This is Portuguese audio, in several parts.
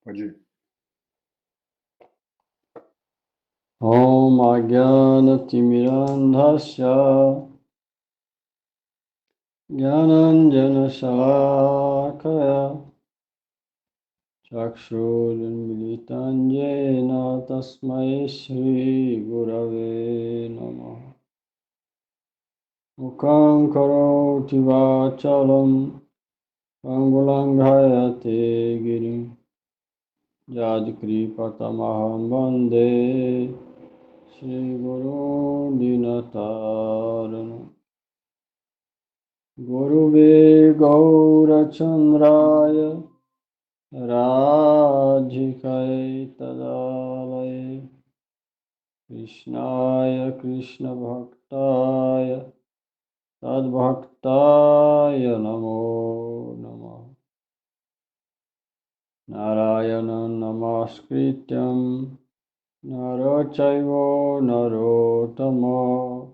Pode ir. Om Ajnana-timirandhasya Jnananjana-shalakaya Chakshurunmilitam yena tasmai Shri Gurave Namaha. Mukhaṁ karoti vachalam Angulam bhayate girim Yadikripatamaham bande Shri Guru Dinataranam Gurube Gaurachandraya Radhikaye Tadalaye Krishnaya Krishna Bhaktaya Tadbhaktaya Namo Namah Narayana Namaskrityam Narachaiva Narottama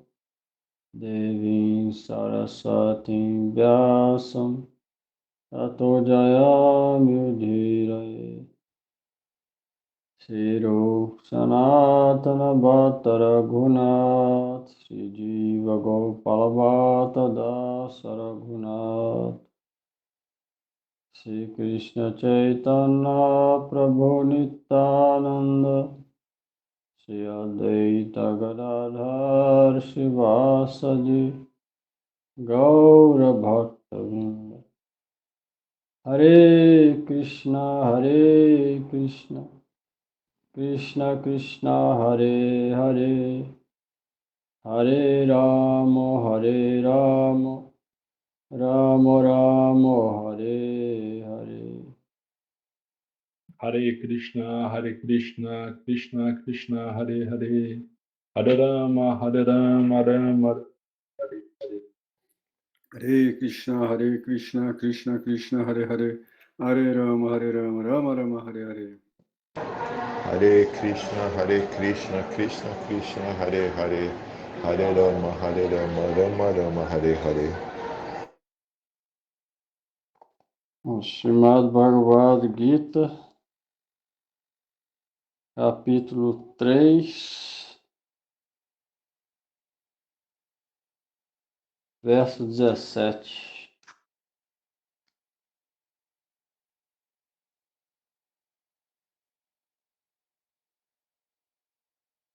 Devim Saraswatim Vyasam Tato Jayamudhiraye Shri Sanatana Bhatta Raghunath Shri Jiva Gopala Bhatta Dasa Raghunath Shri Krishna Chaitanya Prabhu Nityananda Shri Advaita Gadadhar Shivasadi Gaura Bhakta Vrinda Hare Krishna Krishna Krishna Hare Hare Hare Rama Rama Rama Hare Hare Hare Krishna, Krishna Krishna, Hare Hare, Hare Rama, Rama Hare Hare. Hare Krishna, Krishna Krishna, Hare Hare, Hare Rama, Rama Rama, Hare Hare. Hare Krishna, Krishna Krishna, Hare Hare, Hare Rama, Rama Rama, Hare Hare. Srimad Bhagavad Gita, capítulo 3, verso 17.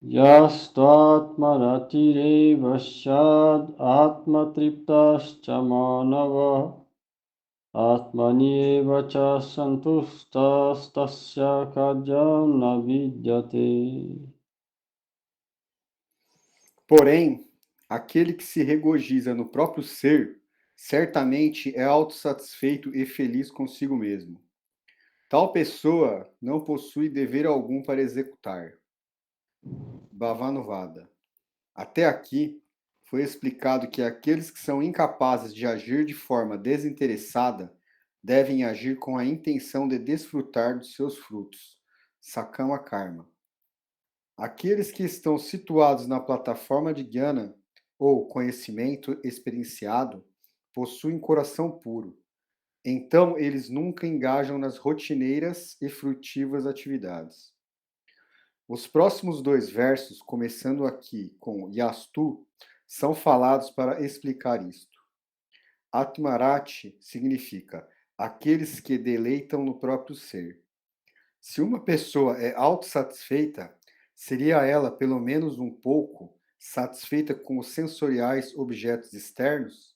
Yastvatmanatire vasyad atmatriptascha manava atmanieva cha santustas tasya kajam na vidyate. Porém, aquele que se regozija no próprio ser, certamente é autossatisfeito e feliz consigo mesmo. Tal pessoa não possui dever algum para executar. Bhavanuvada. Até aqui, foi explicado que aqueles que são incapazes de agir de forma desinteressada devem agir com a intenção de desfrutar dos seus frutos. Sakama Karma. Aqueles que estão situados na plataforma de Jnana, ou conhecimento experienciado, possuem coração puro. Então, eles nunca engajam nas rotineiras e frutivas atividades. Os próximos dois versos, começando aqui com Yastu, são falados para explicar isto. Atmarati significa aqueles que deleitam no próprio ser. Se uma pessoa é autossatisfeita, seria ela, pelo menos um pouco, satisfeita com os sensoriais objetos externos?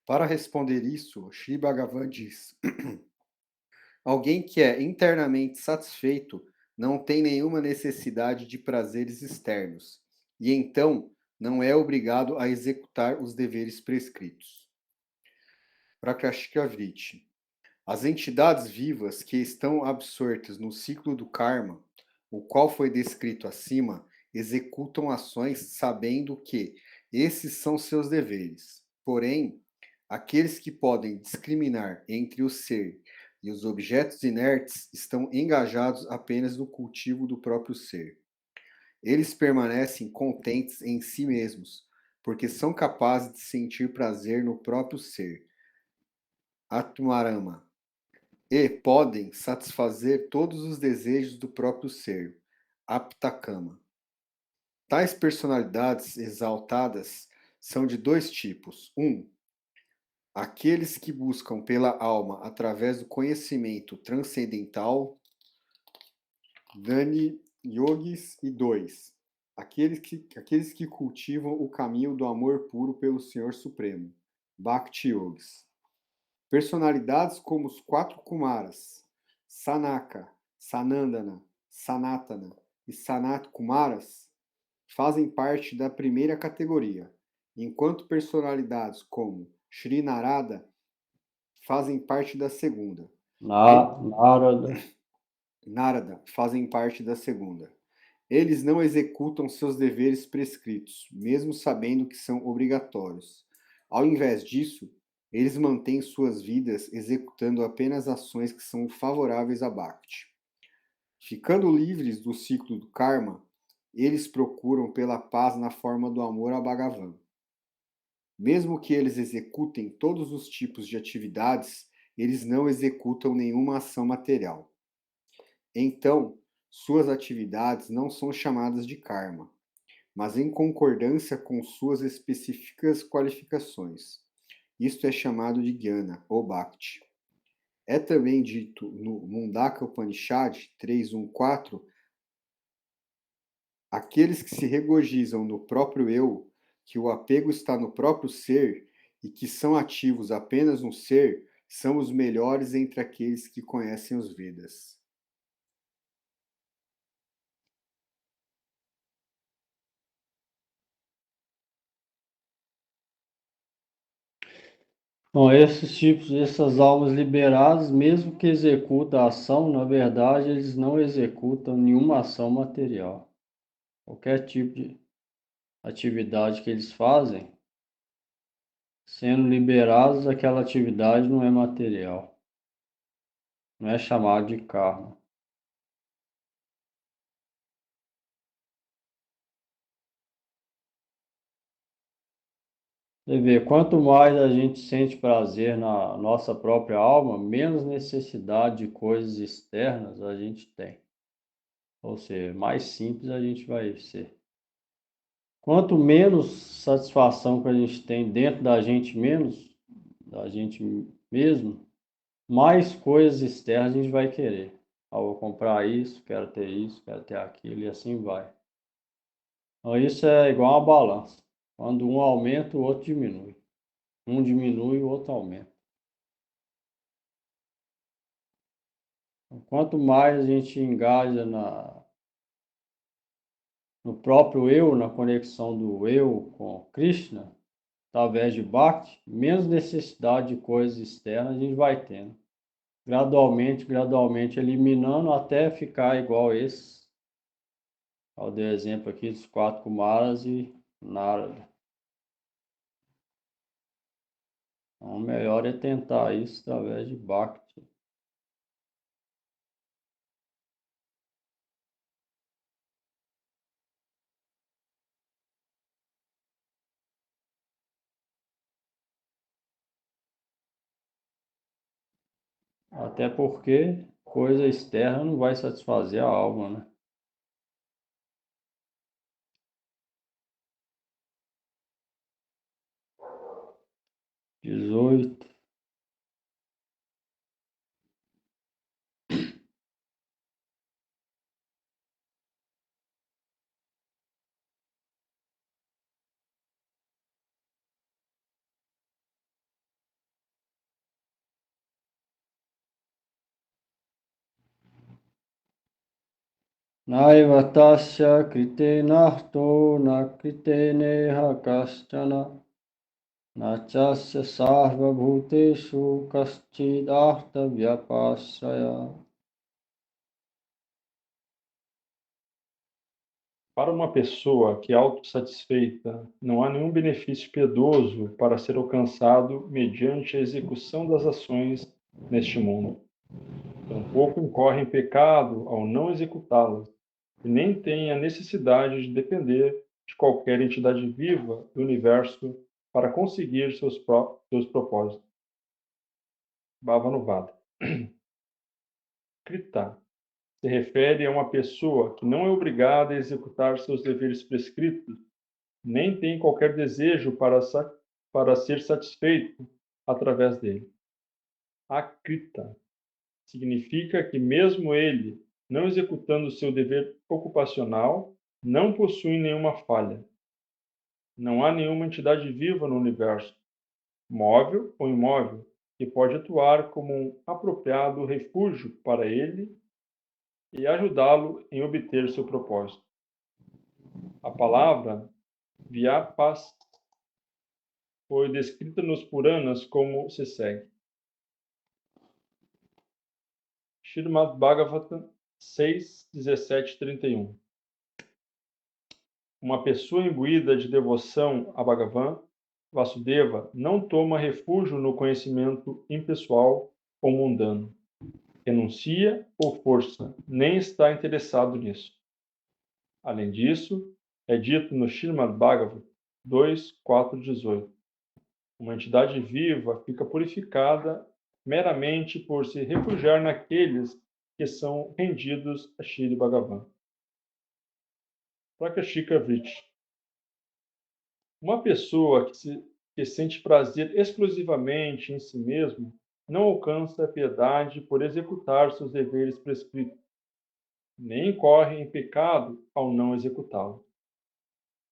Para responder isso, Sri Bhagavan diz: alguém que é internamente satisfeito não tem nenhuma necessidade de prazeres externos, e então não é obrigado a executar os deveres prescritos. Prakashikavriti. As entidades vivas que estão absortas no ciclo do karma, o qual foi descrito acima, executam ações sabendo que esses são seus deveres. Porém, aqueles que podem discriminar entre o ser e os objetos inertes estão engajados apenas no cultivo do próprio ser. Eles permanecem contentes em si mesmos, porque são capazes de sentir prazer no próprio ser. Atmarama. e podem satisfazer todos os desejos do próprio ser, aptakama. Tais personalidades exaltadas são de dois tipos. Aqueles que buscam pela alma através do conhecimento transcendental, Dani Yogis, e aqueles que cultivam o caminho do amor puro pelo Senhor Supremo, Bhakti Yogis. Personalidades como os 4 Kumaras, Sanaka, Sanandana, Sanatana e Sanat Kumaras, fazem parte da primeira categoria, enquanto personalidades como Sri Narada fazem parte da segunda. Narada fazem parte da segunda. Eles não executam seus deveres prescritos, mesmo sabendo que são obrigatórios. Ao invés disso, eles mantêm suas vidas executando apenas ações que são favoráveis a Bhakti. Ficando livres do ciclo do karma, eles procuram pela paz na forma do amor a Bhagavan. Mesmo que eles executem todos os tipos de atividades, eles não executam nenhuma ação material. Então, suas atividades não são chamadas de karma, mas em concordância com suas específicas qualificações. Isto é chamado de Jnana, ou Bhakti. É também dito no Mundaka Upanishad 3.1.4, aqueles que se regozijam no próprio eu, que o apego está no próprio ser e que são ativos apenas no ser, são os melhores entre aqueles que conhecem os Vedas. Bom, essas almas liberadas, mesmo que executem a ação, na verdade, eles não executam nenhuma ação material. Qualquer tipo de atividade que eles fazem, sendo liberados, aquela atividade não é material. Não é chamado de karma. Você vê, quanto mais a gente sente prazer na nossa própria alma, menos necessidade de coisas externas a gente tem. Ou seja, mais simples a gente vai ser. Quanto menos satisfação que a gente tem dentro da gente mesmo, mais coisas externas a gente vai querer. Ah, vou comprar isso, quero ter aquilo e assim vai. Então isso é igual uma balança. Quando um aumenta, o outro diminui. Um diminui, o outro aumenta. Quanto mais a gente engaja no próprio eu, na conexão do eu com Krishna, através de Bhakti, menos necessidade de coisas externas a gente vai tendo. Gradualmente eliminando até ficar igual esse. Eu dei exemplo aqui dos 4 Kumaras e Narada. Então, o melhor é tentar isso através de Bhakti. Até porque coisa externa não vai satisfazer a alma, né? 18. Naiva tasya kritenarto na kriteneha kaschana nachasya sarva bhuteshu kaschidhartha vyapasaya. Para uma pessoa que é autossatisfeita, não há nenhum benefício piedoso para ser alcançado mediante a execução das ações neste mundo. Tampouco incorre em pecado ao não executá-las, e nem tem a necessidade de depender de qualquer entidade viva do universo para conseguir seus propósitos. Bhavanuvada. Krita se refere a uma pessoa que não é obrigada a executar seus deveres prescritos, nem tem qualquer desejo para ser satisfeito através dele. Akrita significa que mesmo ele, não executando seu dever ocupacional, não possui nenhuma falha. Não há nenhuma entidade viva no universo, móvel ou imóvel, que pode atuar como um apropriado refúgio para ele e ajudá-lo em obter seu propósito. A palavra Vyapas foi descrita nos Puranas como se segue. Srimad Bhagavatam 6, 17, 31. Uma pessoa imbuída de devoção a Bhagavan, Vasudeva, não toma refúgio no conhecimento impessoal ou mundano, renuncia ou força, nem está interessado nisso. Além disso, é dito no Srimad Bhagavatam 2, 4, 18. Uma entidade viva fica purificada meramente por se refugiar naqueles que são rendidos a Shri Bhagavan. Prakashika Vritti. Uma pessoa que sente prazer exclusivamente em si mesmo não alcança a piedade por executar seus deveres prescritos, nem incorre em pecado ao não executá-lo.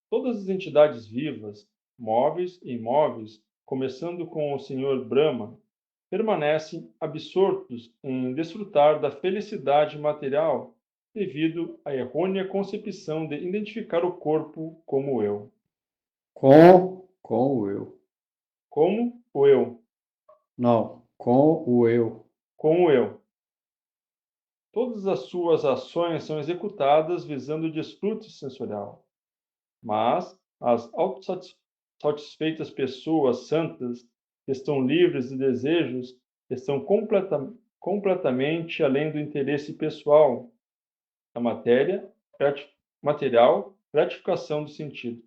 Todas as entidades vivas, móveis e imóveis, começando com o Senhor Brahma, permanecem absortos em desfrutar da felicidade material devido à errônea concepção de identificar o corpo como eu. Com o eu. Como o eu. Não, com o eu. Com o eu. Todas as suas ações são executadas visando o desfrute sensorial. Mas as autossatisfeitas pessoas santas, que estão livres de desejos, estão completamente além do interesse pessoal da material gratificação do sentido.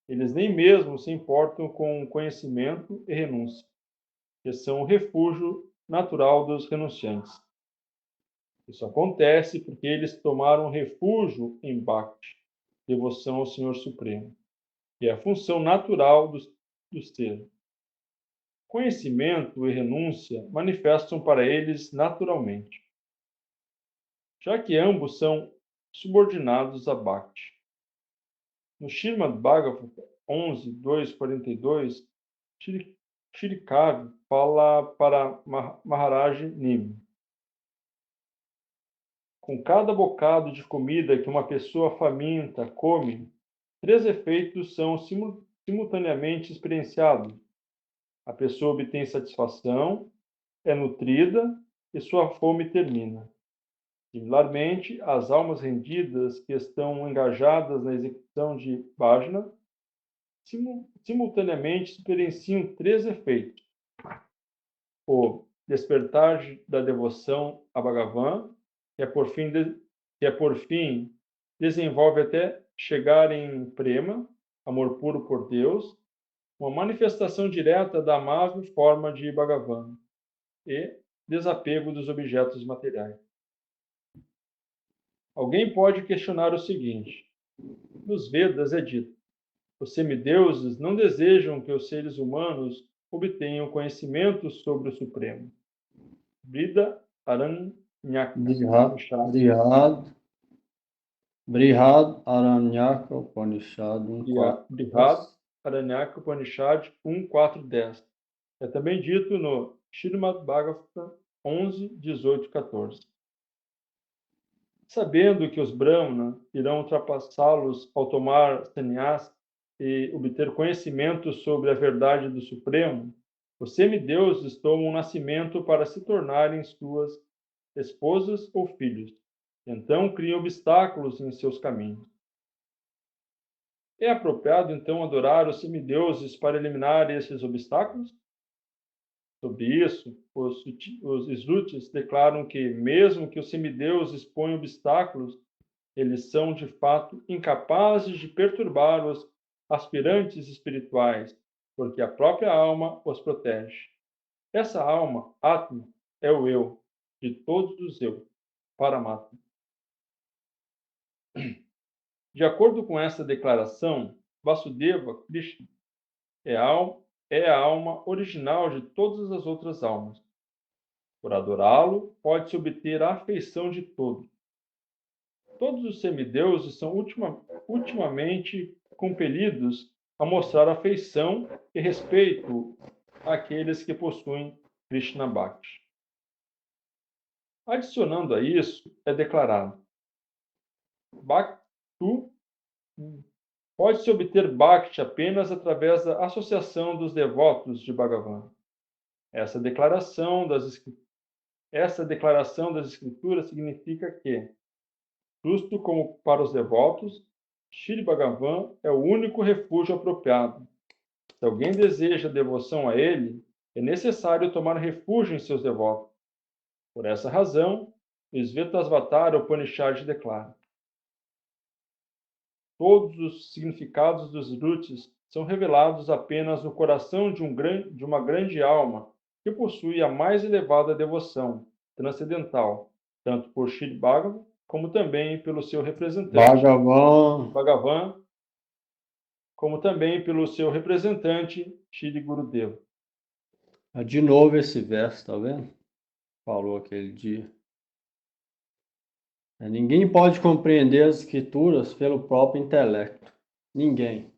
Eles nem mesmo se importam com conhecimento e renúncia, que são o refúgio natural dos renunciantes. Isso acontece porque eles tomaram refúgio em Bhakti, devoção ao Senhor Supremo, que é a função natural do ser. Conhecimento e renúncia manifestam para eles naturalmente, já que ambos são subordinados a Bhakti. No Srimad Bhagavatam 11, 2, 42, Shri Kavi fala para Maharaj Nimi. Com cada bocado de comida que uma pessoa faminta come, 3 efeitos são simultaneamente experienciados. A pessoa obtém satisfação, é nutrida e sua fome termina. Similarmente, as almas rendidas que estão engajadas na execução de bhajana simultaneamente experienciam 3 efeitos. O despertar da devoção a Bhagavan, que por fim desenvolve até chegar em prema, amor puro por Deus, uma manifestação direta da amável forma de Bhagavan e desapego dos objetos materiais. Alguém pode questionar o seguinte: nos Vedas é dito, os semideuses não desejam que os humanos obtenham conhecimento sobre o Supremo. Brida Aranyaka. Brihad Aranyaka Upanishad Brihad Aranyaka Upanishad 1.4.10. É também dito no Srimad Bhagavatam 11, 18 e 14. Sabendo que os Brahmanas irão ultrapassá-los ao tomar sannyas e obter conhecimento sobre a verdade do Supremo, os semideuses tomam o nascimento para se tornarem suas esposas ou filhos. Então criam obstáculos em seus caminhos. É apropriado, então, adorar os semideuses para eliminar esses obstáculos? Sobre isso, os Smrutis declaram que, mesmo que os semideuses ponham obstáculos, eles são, de fato, incapazes de perturbar os aspirantes espirituais, porque a própria alma os protege. Essa alma, Atma, é o eu, de todos os eu, Paramatma. De acordo com essa declaração, Vasudeva Krishna é a alma original de todas as outras almas. Por adorá-lo, pode-se obter a afeição de todos. Todos os semideuses são ultimamente compelidos a mostrar afeição e respeito àqueles que possuem Krishna Bhakti. Adicionando a isso, é declarado: Bhaktu pode-se obter Bhakti apenas através da associação dos devotos de Bhagavan. Essa declaração das Escrituras significa que, justo como para os devotos, Shri Bhagavan é o único refúgio apropriado. Se alguém deseja devoção a ele, é necessário tomar refúgio em seus devotos. Por essa razão, o Svetasvatara Upanishad declara: todos os significados dos Rutis são revelados apenas no coração de uma grande alma que possui a mais elevada devoção transcendental, tanto por Shri Bhagavan como também pelo seu representante, Bhagavan, como também pelo seu representante, Shri Gurudeva. De novo esse verso, tá vendo? Falou aquele dia. Ninguém pode compreender as escrituras pelo próprio intelecto. Ninguém.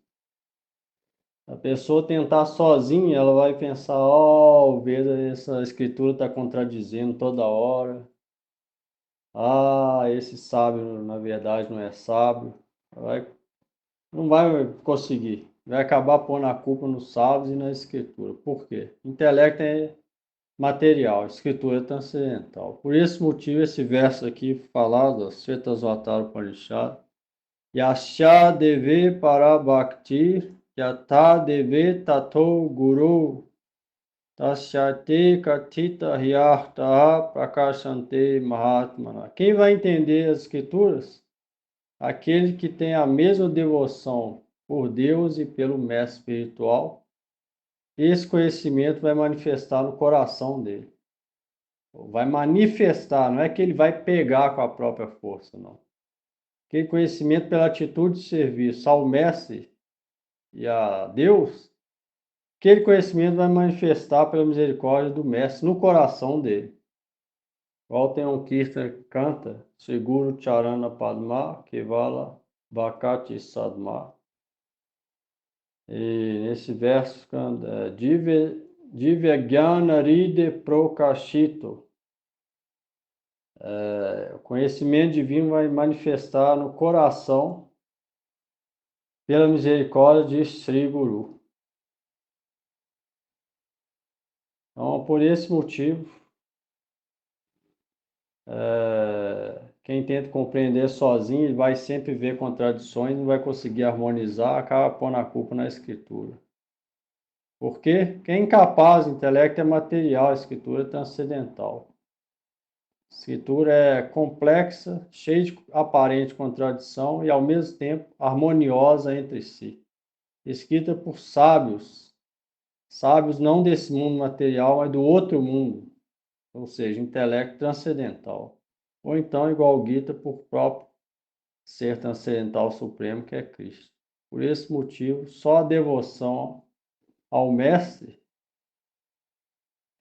A pessoa tentar sozinha, ela vai pensar, o Veda, essa escritura está contradizendo toda hora. Esse sábio, na verdade, não é sábio. Não vai conseguir. Vai acabar pondo a culpa nos sábios e na escritura. Por quê? Intelecto é material, escritura é transcendental. Por esse motivo, esse verso aqui falado, Svetasvatara Upanishad, Yasha deve para bhakti, yata deve tato guru, tasyate katita hyarta prakashante mahatmana. Quem vai entender as escrituras? Aquele que tem a mesma devoção por Deus e pelo mestre espiritual. Esse conhecimento vai manifestar no coração dele. Vai manifestar, não é que ele vai pegar com a própria força, não. Aquele conhecimento pela atitude de serviço ao mestre e a Deus, aquele conhecimento vai manifestar pela misericórdia do mestre no coração dele. Igual tem um Kirtan que canta, Seguro Charana Padma, Kevala Bhakati Sadma. E nesse verso canta, Divya Jnana Ride Prokashito. O conhecimento divino vai manifestar no coração pela misericórdia de Sri Guru. Então, por esse motivo, quem tenta compreender sozinho, ele vai sempre ver contradições, não vai conseguir harmonizar, acaba pondo a culpa na escritura. Porque quem é incapaz, o intelecto é material, a escritura é transcendental. A escritura é complexa, cheia de aparente contradição e, ao mesmo tempo, harmoniosa entre si. Escrita por sábios não desse mundo material, mas do outro mundo, ou seja, intelecto transcendental. Ou então, igual ao Gita, por próprio ser transcendental supremo, que é Cristo. Por esse motivo, só a devoção ao Mestre,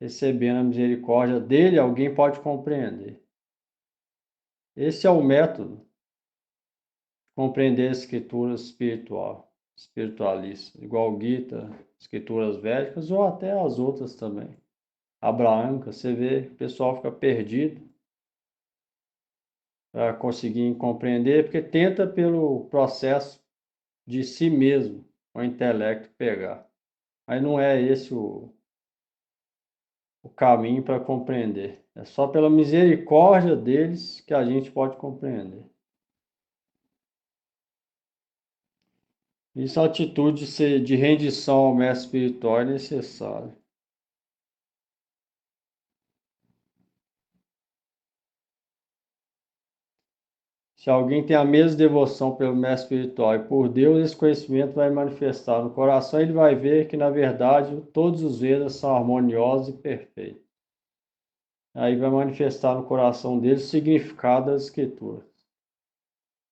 recebendo a misericórdia dele, alguém pode compreender. Esse é o método de compreender a escritura espiritualista, igual o Gita, escrituras védicas ou até as outras também. Abraâmica, você vê, o pessoal fica perdido para conseguir compreender, porque tenta pelo processo de si mesmo, o intelecto pegar. Mas não é esse o caminho para compreender. É só pela misericórdia deles que a gente pode compreender. Isso, a atitude de rendição ao mestre espiritual é necessária. Se alguém tem a mesma devoção pelo mestre espiritual e por Deus, esse conhecimento vai manifestar no coração, ele vai ver que, na verdade, todos os Vedas são harmoniosos e perfeitos. aí vai manifestar no coração dele o significado das escrituras.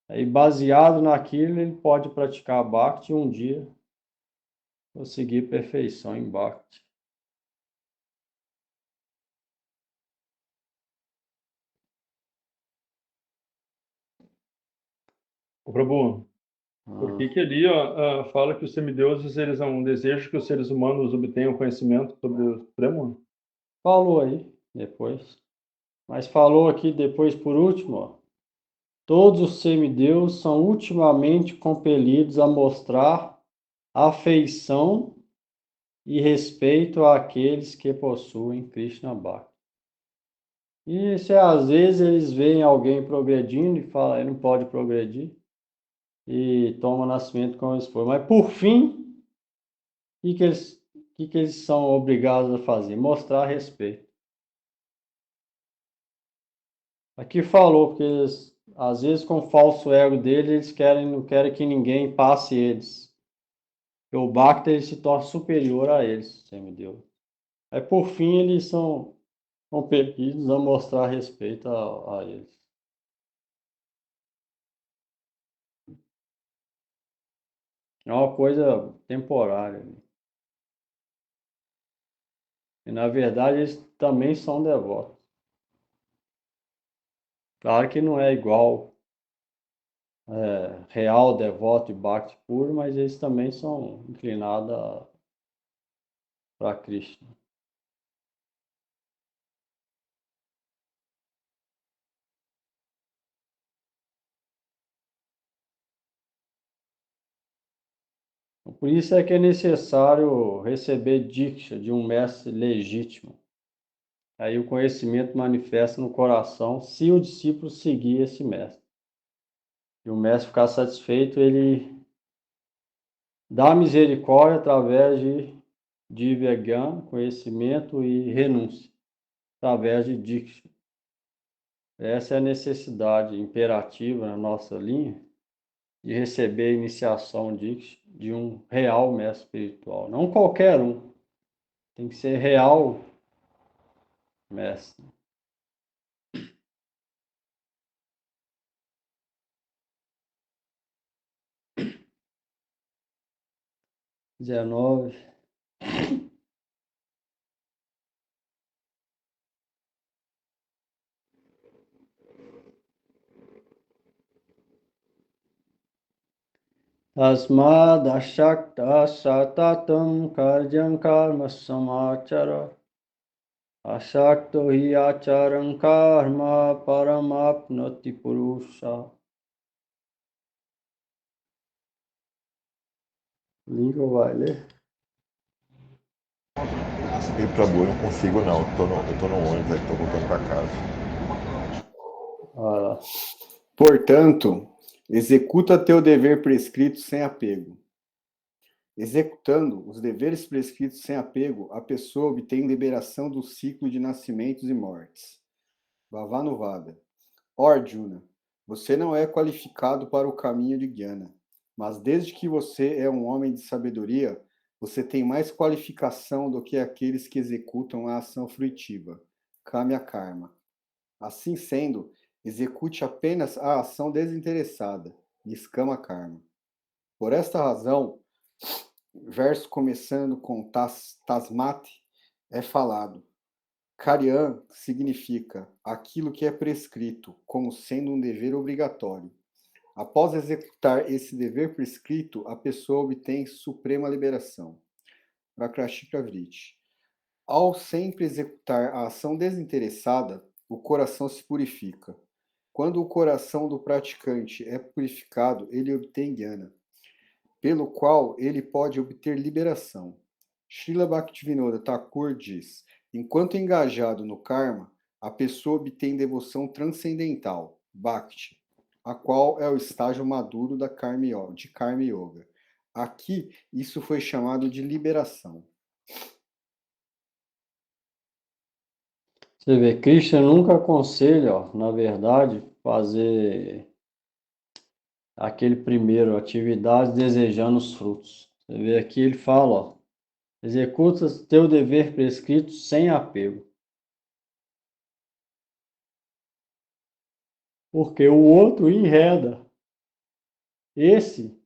Aí, baseado naquilo, ele pode praticar Bhakti e um dia conseguir perfeição em Bhakti. Ô, Prabhu, por que ali fala que os semideuses eles não desejam que os seres humanos obtenham conhecimento sobre o Supremo? Falou aí depois. Mas falou aqui depois, por último, ó, todos os semideus são ultimamente compelidos a mostrar afeição e respeito àqueles que possuem Krishna Bhakti. E se às vezes eles veem alguém progredindo e falam, ele não pode progredir, e toma nascimento como eles foram. Mas por fim, o que eles são obrigados a fazer? Mostrar respeito. Aqui falou, porque eles, às vezes com o falso ego deles, eles não querem que ninguém passe eles. Porque o Bhakta ele se torna superior a eles, semideus. Aí por fim eles são compelidos a mostrar respeito a eles. É uma coisa temporária. E na verdade eles também são devotos. Claro que não é igual real, devoto e Bhakti puro, mas eles também são inclinados para Krishna. Por isso é que é necessário receber Diksha de um mestre legítimo. Aí o conhecimento manifesta no coração se o discípulo seguir esse mestre. E o mestre ficar satisfeito, ele dá misericórdia através de Divya Gyan, conhecimento e renúncia, através de Diksha. Essa é a necessidade imperativa na nossa linha de receber a iniciação de um real mestre espiritual. Não qualquer um. Tem que ser real mestre. XIX. Tasmad ashakta satatam karyam karma samachara. Ashakto hi acharam karma paramapnoti purusha. Língua vai ler? E Prabhu, eu não consigo não. Eu tô no ônibus, aí tô voltando para casa. Vai lá. Portanto, executa teu dever prescrito sem apego. Executando os deveres prescritos sem apego, a pessoa obtém liberação do ciclo de nascimentos e mortes. Bhavanuvada. Ó Arjuna, você não é qualificado para o caminho de Jnana, mas desde que você é um homem de sabedoria, você tem mais qualificação do que aqueles que executam a ação fruitiva, Kamya Karma. Assim sendo, execute apenas a ação desinteressada, Niskama Karma. Por esta razão, verso começando com Tasmat é falado. Karyan significa aquilo que é prescrito, como sendo um dever obrigatório. Após executar esse dever prescrito, a pessoa obtém suprema liberação. Prakrashika Vritti. Ao sempre executar a ação desinteressada, o coração se purifica. Quando o coração do praticante é purificado, ele obtém Jnana, pelo qual ele pode obter liberação. Srila Bhaktivinoda Thakur diz: enquanto engajado no karma, a pessoa obtém devoção transcendental, Bhakti, a qual é o estágio maduro de Karma Yoga. Aqui, isso foi chamado de liberação. Você vê, Krishna nunca aconselha, ó, na verdade, fazer aquele primeiro, atividade desejando os frutos. Você vê aqui, ele fala, ó, executa teu dever prescrito sem apego. Porque o outro enreda. Esse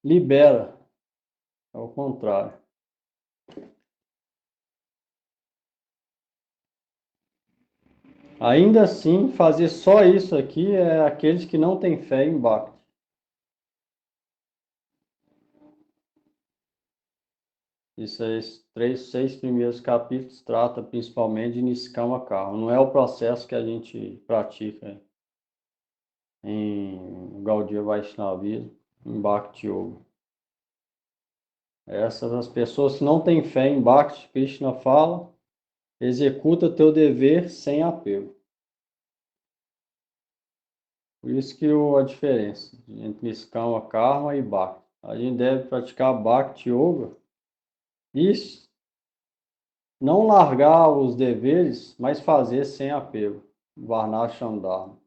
libera. Ao contrário. Ainda assim, fazer só isso aqui é aqueles que não têm fé em Bhakti. Isso aí, esses 6 primeiros capítulos trata principalmente de Niskama Karma. Não é o processo que a gente pratica em Gaudiya Vaishnavismo, em Bhakti Yoga. Essas as pessoas que não têm fé em Bhakti, Krishna fala, executa teu dever sem apego. Por isso que a diferença entre Niskama Karma e Bhakti. A gente deve praticar Bhakti Yoga e não largar os deveres, mas fazer sem apego. Varnashram Dharma.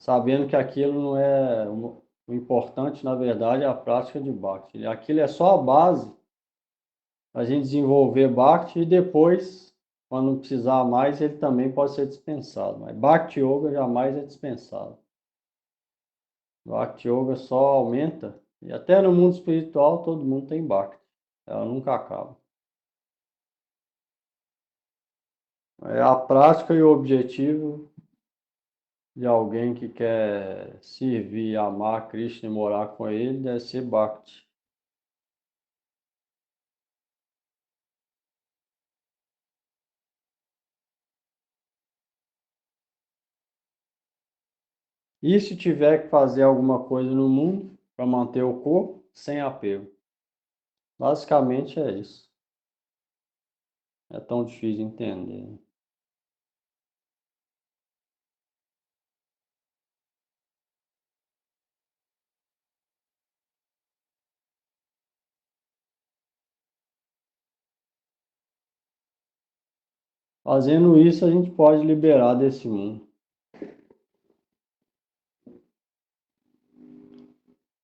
Sabendo que aquilo não é o importante, na verdade, é a prática de Bhakti. Aquilo é só a base a gente desenvolver Bhakti e depois, quando não precisar mais, ele também pode ser dispensado. Mas Bhakti Yoga jamais é dispensado. Bhakti Yoga só aumenta, e até no mundo espiritual todo mundo tem Bhakti. Ela nunca acaba. É a prática e o objetivo de alguém que quer servir, amar Krishna e morar com ele deve ser Bhakti. E se tiver que fazer alguma coisa no mundo para manter o corpo, sem apego. Basicamente é isso. É tão difícil de entender. Fazendo isso, a gente pode liberar desse mundo.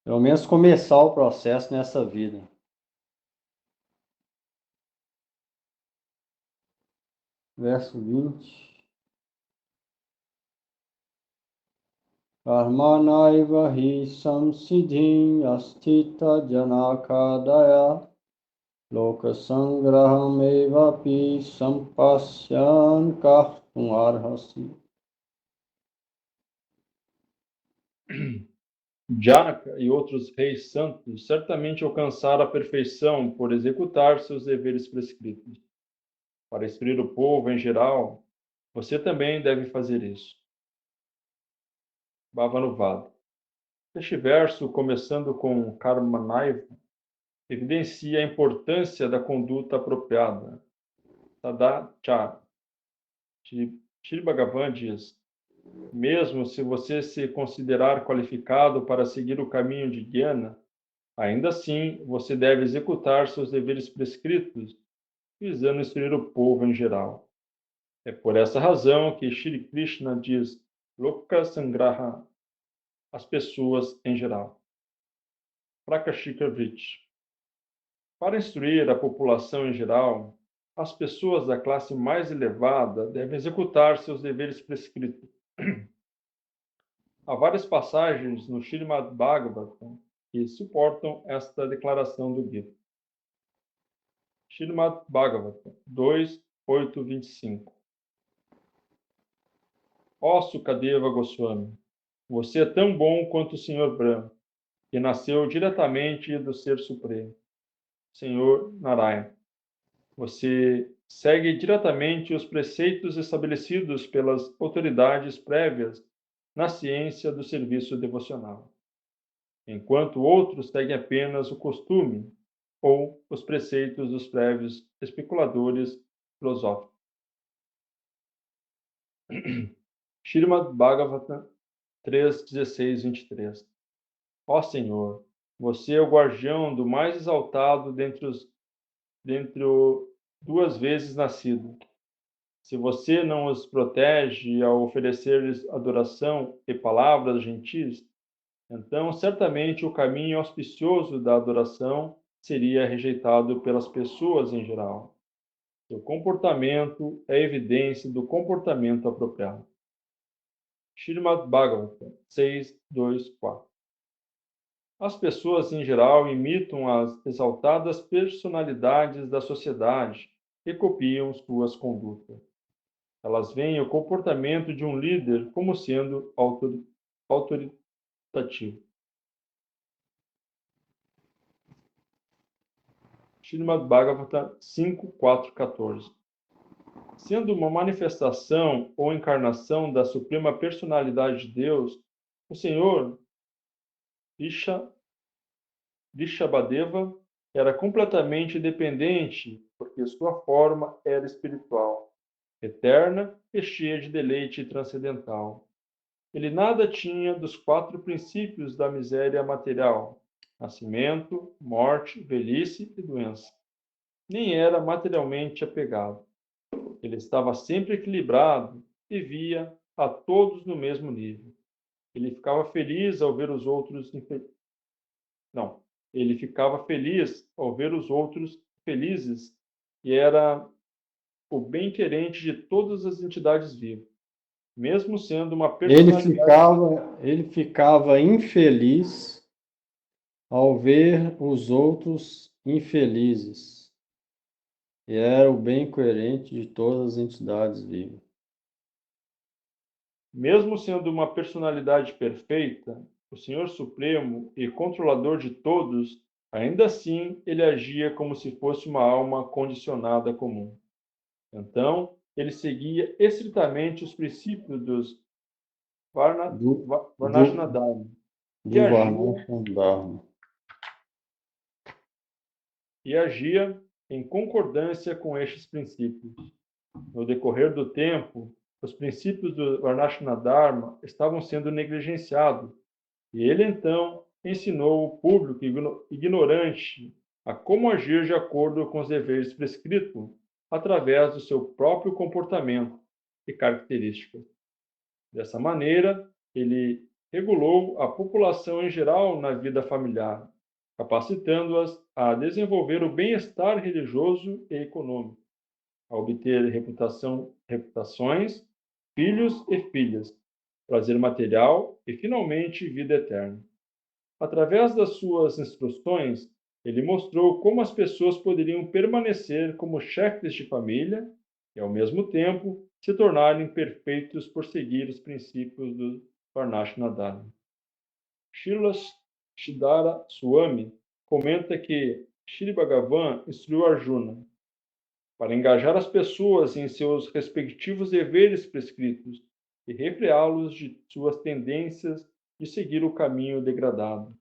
Pelo menos começar o processo nessa vida. Verso 20. Karmanaiva hi samsiddhim astita janakadaya lokasangraham evapi sampasyan kartum arhasi. Janaka e outros reis santos certamente alcançaram a perfeição por executar seus deveres prescritos. Para instruir o povo em geral, você também deve fazer isso. Bhavanuvada. Este verso, começando com Karmanaiva, evidencia a importância da conduta apropriada. Sadachara. Shri Bhagavan diz: mesmo se você se considerar qualificado para seguir o caminho de Jnana, ainda assim você deve executar seus deveres prescritos, visando instruir o povo em geral. É por essa razão que Shri Krishna diz Loka Sangraha, as pessoas em geral. Prakashika Vritti. Para instruir a população em geral, as pessoas da classe mais elevada devem executar seus deveres prescritos. Há várias passagens no Srimad Bhagavatam que suportam esta declaração do Gita. Srimad Bhagavatam 2:8-25. Ó Sukadeva Goswami, você é tão bom quanto o Senhor Brahma, que nasceu diretamente do Ser Supremo, Senhor Narayana. Você segue diretamente os preceitos estabelecidos pelas autoridades prévias na ciência do serviço devocional, enquanto outros seguem apenas o costume ou os preceitos dos prévios especuladores filosóficos. Srimad Bhagavatam 3:16-23. Ó Senhor, você é o guardião do mais exaltado dentre os duas vezes nascido. Se você não os protege ao oferecer-lhes adoração e palavras gentis, então certamente o caminho auspicioso da adoração seria rejeitado pelas pessoas em geral. Seu comportamento é evidência do comportamento apropriado. Srimad Bhagavatam 6.2.4. As pessoas, em geral, imitam as exaltadas personalidades da sociedade e copiam suas condutas. Elas veem o comportamento de um líder como sendo autoritativo. Srimad Bhagavatam 5.4.14. Sendo uma manifestação ou encarnação da Suprema Personalidade de Deus, o Senhor Rishabhadeva era completamente independente, porque sua forma era espiritual, eterna e cheia de deleite transcendental. Ele nada tinha dos 4 princípios da miséria material: nascimento, morte, velhice e doença. Nem era materialmente apegado. Ele estava sempre equilibrado e via a todos no mesmo nível. Ele ficava feliz ao ver os outros Ele ficava feliz ao ver os outros felizes e era o bem-querente de todas as entidades vivas, mesmo sendo uma personalidade. Ele ficava infeliz ao ver os outros infelizes, e era o bem coerente de todas as entidades vivas. Mesmo sendo uma personalidade perfeita, o Senhor Supremo e controlador de todos, ainda assim ele agia como se fosse uma alma condicionada comum. Então, ele seguia estritamente os princípios dos Do, Varnashana do, Dharma do Varnashana Dharma. e agia em concordância com estes princípios. No decorrer do tempo, os princípios do Varnashana Dharma estavam sendo negligenciados, e ele então ensinou o público ignorante a como agir de acordo com os deveres prescritos através do seu próprio comportamento e características. Dessa maneira, ele regulou a população em geral na vida familiar, capacitando-as a desenvolver o bem-estar religioso e econômico, a obter reputações, filhos e filhas, prazer material e, finalmente, vida eterna. Através das suas instruções, ele mostrou como as pessoas poderiam permanecer como chefes de família e, ao mesmo tempo, se tornarem perfeitos por seguir os princípios do Varnashana Dharma. Srila Sridhara Swami comenta que Shri Bhagavan instruiu Arjuna para engajar as pessoas em seus respectivos deveres prescritos e refreá-los de suas tendências de seguir o caminho degradado.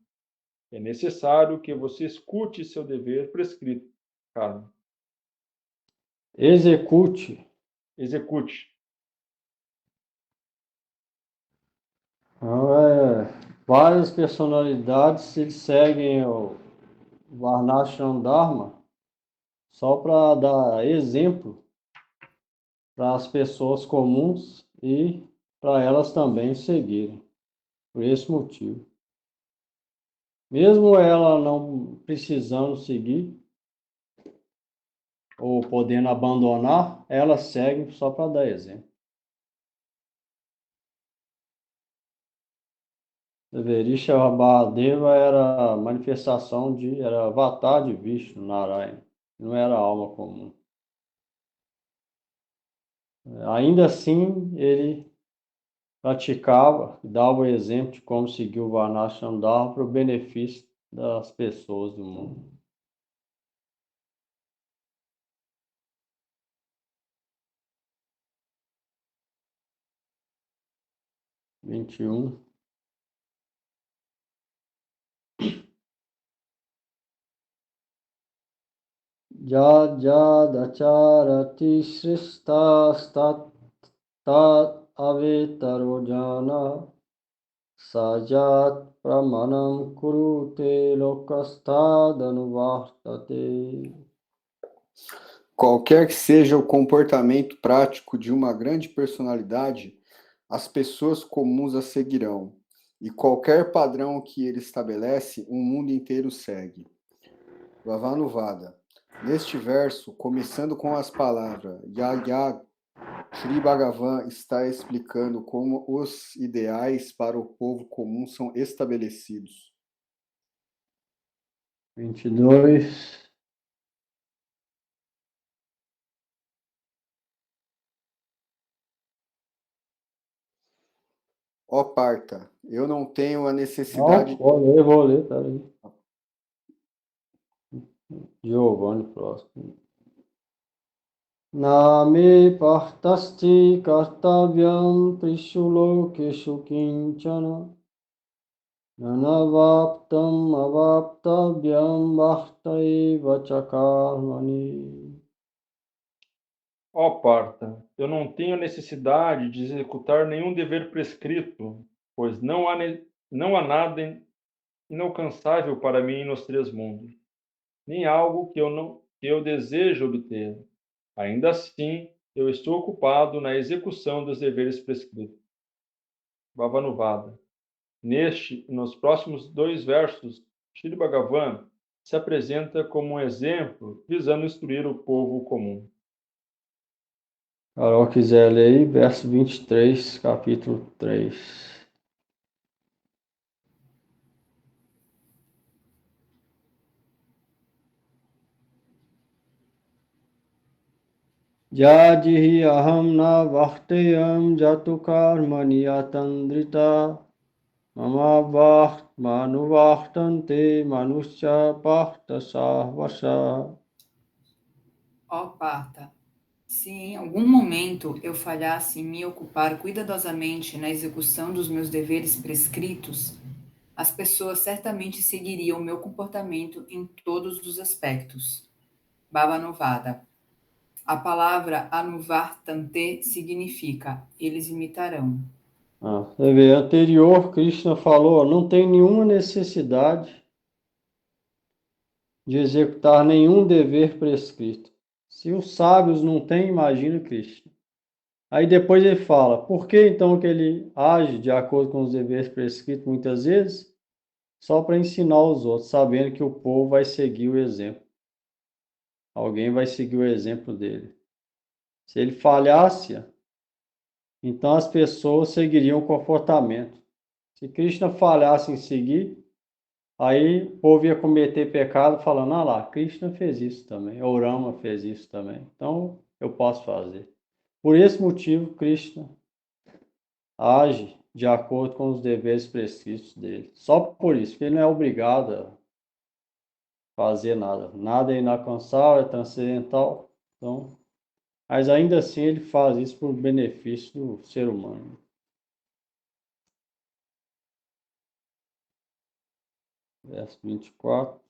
É necessário que você escute seu dever prescrito, karma. Execute. Então, várias personalidades eles seguem o Varnashana Dharma só para dar exemplo para as pessoas comuns e para elas também seguirem. Por esse motivo. Mesmo ela não precisando seguir ou podendo abandonar, ela segue só para dar exemplo. Rishabhadeva era a manifestação era avatar de Vishnu Narayana, não era alma comum. Ainda assim, ele praticava, dava o exemplo de como seguir o Varnashana Dharma para o benefício das pessoas do mundo. Vinte e um. Jadacharati sristastat avetaro jana sajat pramanam kurute lokastadanuvārtate. Qualquer que seja o comportamento prático de uma grande personalidade, as pessoas comuns a seguirão, e qualquer padrão que ele estabelece, o mundo inteiro segue. Vavanuvada. Neste verso, começando com as palavras Yaya Sri Bhagavan está explicando como os ideais para o povo comum são estabelecidos. 22. Ó Parta, eu não tenho a Não, necessidade. vou ler, peraí. Giovanni, próximo. Name partasti kartavyam trishu lokeshu kinchana nanavaptam avaptavyam bhaktaiva chakarmani. Ó Parta, eu não tenho necessidade de executar nenhum dever prescrito, pois não há nada inalcançável para mim nos três mundos, nem algo que eu desejo obter. Ainda assim, eu estou ocupado na execução dos deveres prescritos. Bhavanuvada. Neste e nos próximos 2 versos, Sri Bhagavan se apresenta como um exemplo visando instruir o povo comum. Carol quiser ler aí, verso 23, capítulo 3. Jadihi aham na vahteyam jatu karmani atandrita mama manuvahtante manuscha parta sahvasa. Ó Parta, se em algum momento eu falhasse em me ocupar cuidadosamente na execução dos meus deveres prescritos, as pessoas certamente seguiriam meu comportamento em todos os aspectos. Bhavanuvada. A palavra anuvartante significa eles imitarão. Você vê, anterior, Krishna falou, não tem nenhuma necessidade de executar nenhum dever prescrito. Se os sábios não têm, imagina Krishna. Aí depois ele fala, por que então que ele age de acordo com os deveres prescritos muitas vezes? Só para ensinar os outros, sabendo que o povo vai seguir o exemplo. Alguém vai seguir o exemplo dele. Se ele falhasse, então as pessoas seguiriam o comportamento. Se Krishna falhasse em seguir, aí o povo ia cometer pecado falando, ah lá, Krishna fez isso também, ou Rama fez isso também, então eu posso fazer. Por esse motivo, Krishna age de acordo com os deveres prescritos dele. Só por isso, porque ele não é obrigado a fazer nada. Nada é inalcançável, é transcendental. Então, mas ainda assim ele faz isso por benefício do ser humano. Verso 24.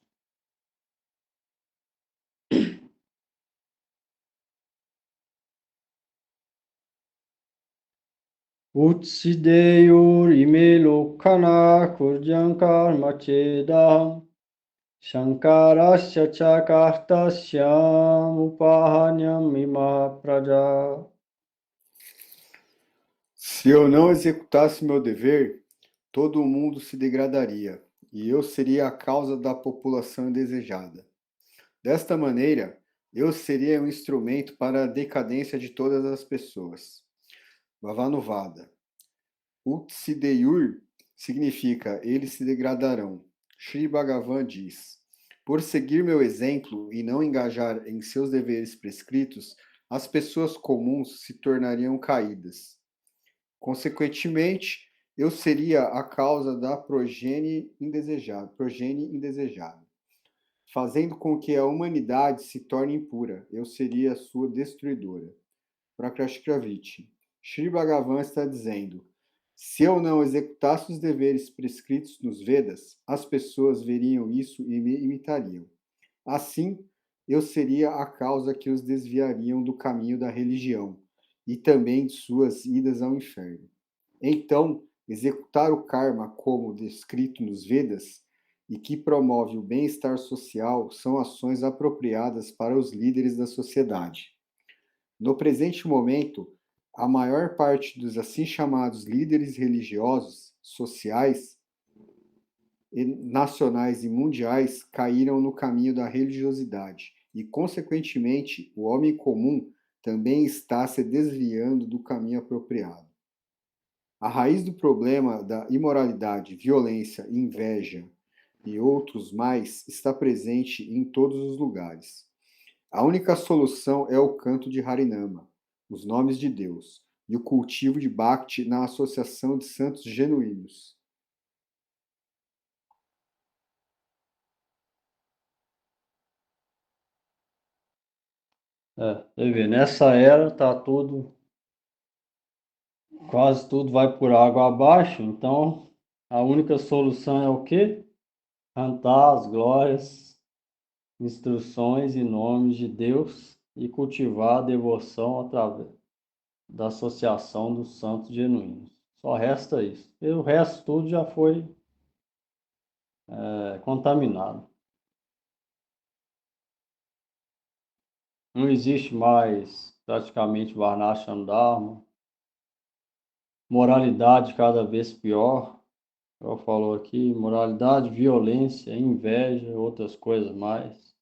Utsideyur ime lokana kurjankar machedaham Shankarasya chakartasyam upahanyam ima praja. Se eu não executasse meu dever, todo o mundo se degradaria, e eu seria a causa da população indesejada. Desta maneira, eu seria um instrumento para a decadência de todas as pessoas. Bhavanuvada. Utsideyur significa eles se degradarão. Sri Bhagavan diz: por seguir meu exemplo e não engajar em seus deveres prescritos, as pessoas comuns se tornariam caídas. Consequentemente, eu seria a causa da progenie indesejada, fazendo com que a humanidade se torne impura. Eu seria a sua destruidora. Prakashkraviti. Sri Bhagavan está dizendo: se eu não executasse os deveres prescritos nos Vedas, as pessoas veriam isso e me imitariam. Assim, eu seria a causa que os desviariam do caminho da religião e também de suas idas ao inferno. Então, executar o karma como descrito nos Vedas e que promove o bem-estar social são ações apropriadas para os líderes da sociedade. No presente momento, a maior parte dos assim chamados líderes religiosos, sociais, nacionais e mundiais caíram no caminho da religiosidade e, consequentemente, o homem comum também está se desviando do caminho apropriado. A raiz do problema da imoralidade, violência, inveja e outros mais está presente em todos os lugares. A única solução é o canto de Harinama, os nomes de Deus, e o cultivo de Bhakti na associação de santos genuínos. Você vê, nessa era tá quase tudo vai por água abaixo, então a única solução é o quê? Cantar as glórias, instruções e nomes de Deus e cultivar a devoção através da associação dos santos genuínos. Só resta isso. E o resto tudo já foi contaminado. Não existe mais praticamente Varnashram Dharma, moralidade cada vez pior, como falou aqui, moralidade, violência, inveja, outras coisas mais.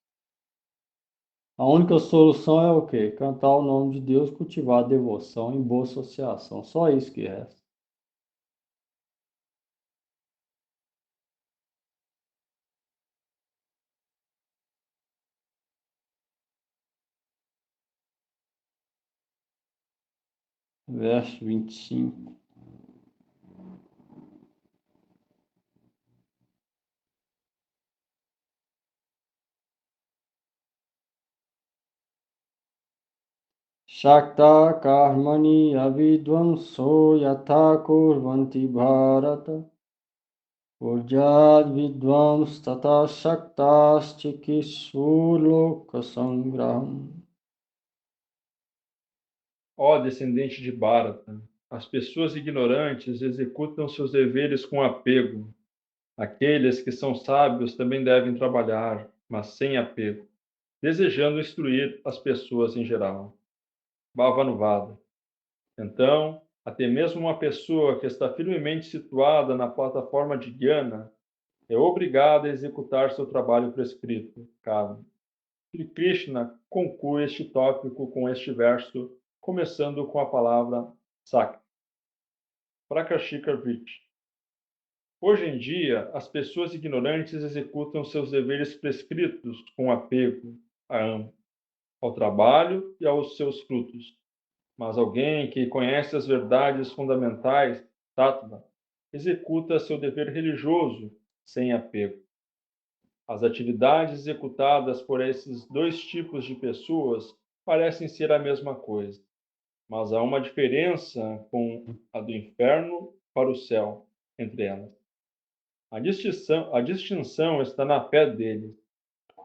A única solução é o quê? Cantar o nome de Deus, cultivar a devoção em boa associação. Só isso que resta. Verso 25. Shakta karmani avidvamso yatha kurvanti bharata urjad vidvams tata shaktas chikisur loka sangraham. Ó descendente de Bharata, as pessoas ignorantes executam seus deveres com apego. Aqueles que são sábios também devem trabalhar, mas sem apego, desejando instruir as pessoas em geral. Bhavanuvada. Então, até mesmo uma pessoa que está firmemente situada na plataforma de Jnana é obrigada a executar seu trabalho prescrito, karma. Shri Krishna conclui este tópico com este verso, começando com a palavra Sakti. Prakashika Vriti. Hoje em dia, as pessoas ignorantes executam seus deveres prescritos com apego ao trabalho e aos seus frutos. Mas alguém que conhece as verdades fundamentais, Tattva, executa seu dever religioso sem apego. As atividades executadas por esses dois tipos de pessoas parecem ser a mesma coisa, mas há uma diferença com a do inferno para o céu entre elas. A distinção está na fé deles.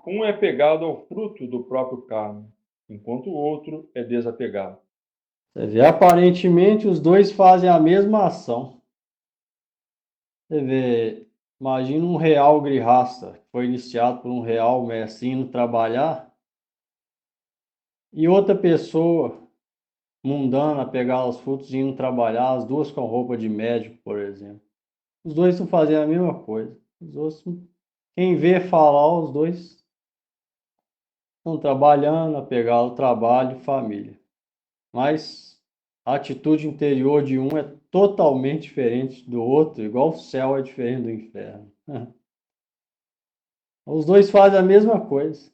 Um é pegado ao fruto do próprio karma, enquanto o outro é desapegado. Você vê, aparentemente os dois fazem a mesma ação. Você vê, imagina um real grihasta, que foi iniciado por um real mestre indo trabalhar, e outra pessoa mundana pegar os frutos e indo trabalhar, as duas com roupa de médico, por exemplo. Os dois estão fazendo a mesma coisa. Os outros, quem vê falar, os dois estão trabalhando, apegado ao trabalho e família. Mas a atitude interior de um é totalmente diferente do outro, igual o céu é diferente do inferno. Os dois fazem a mesma coisa.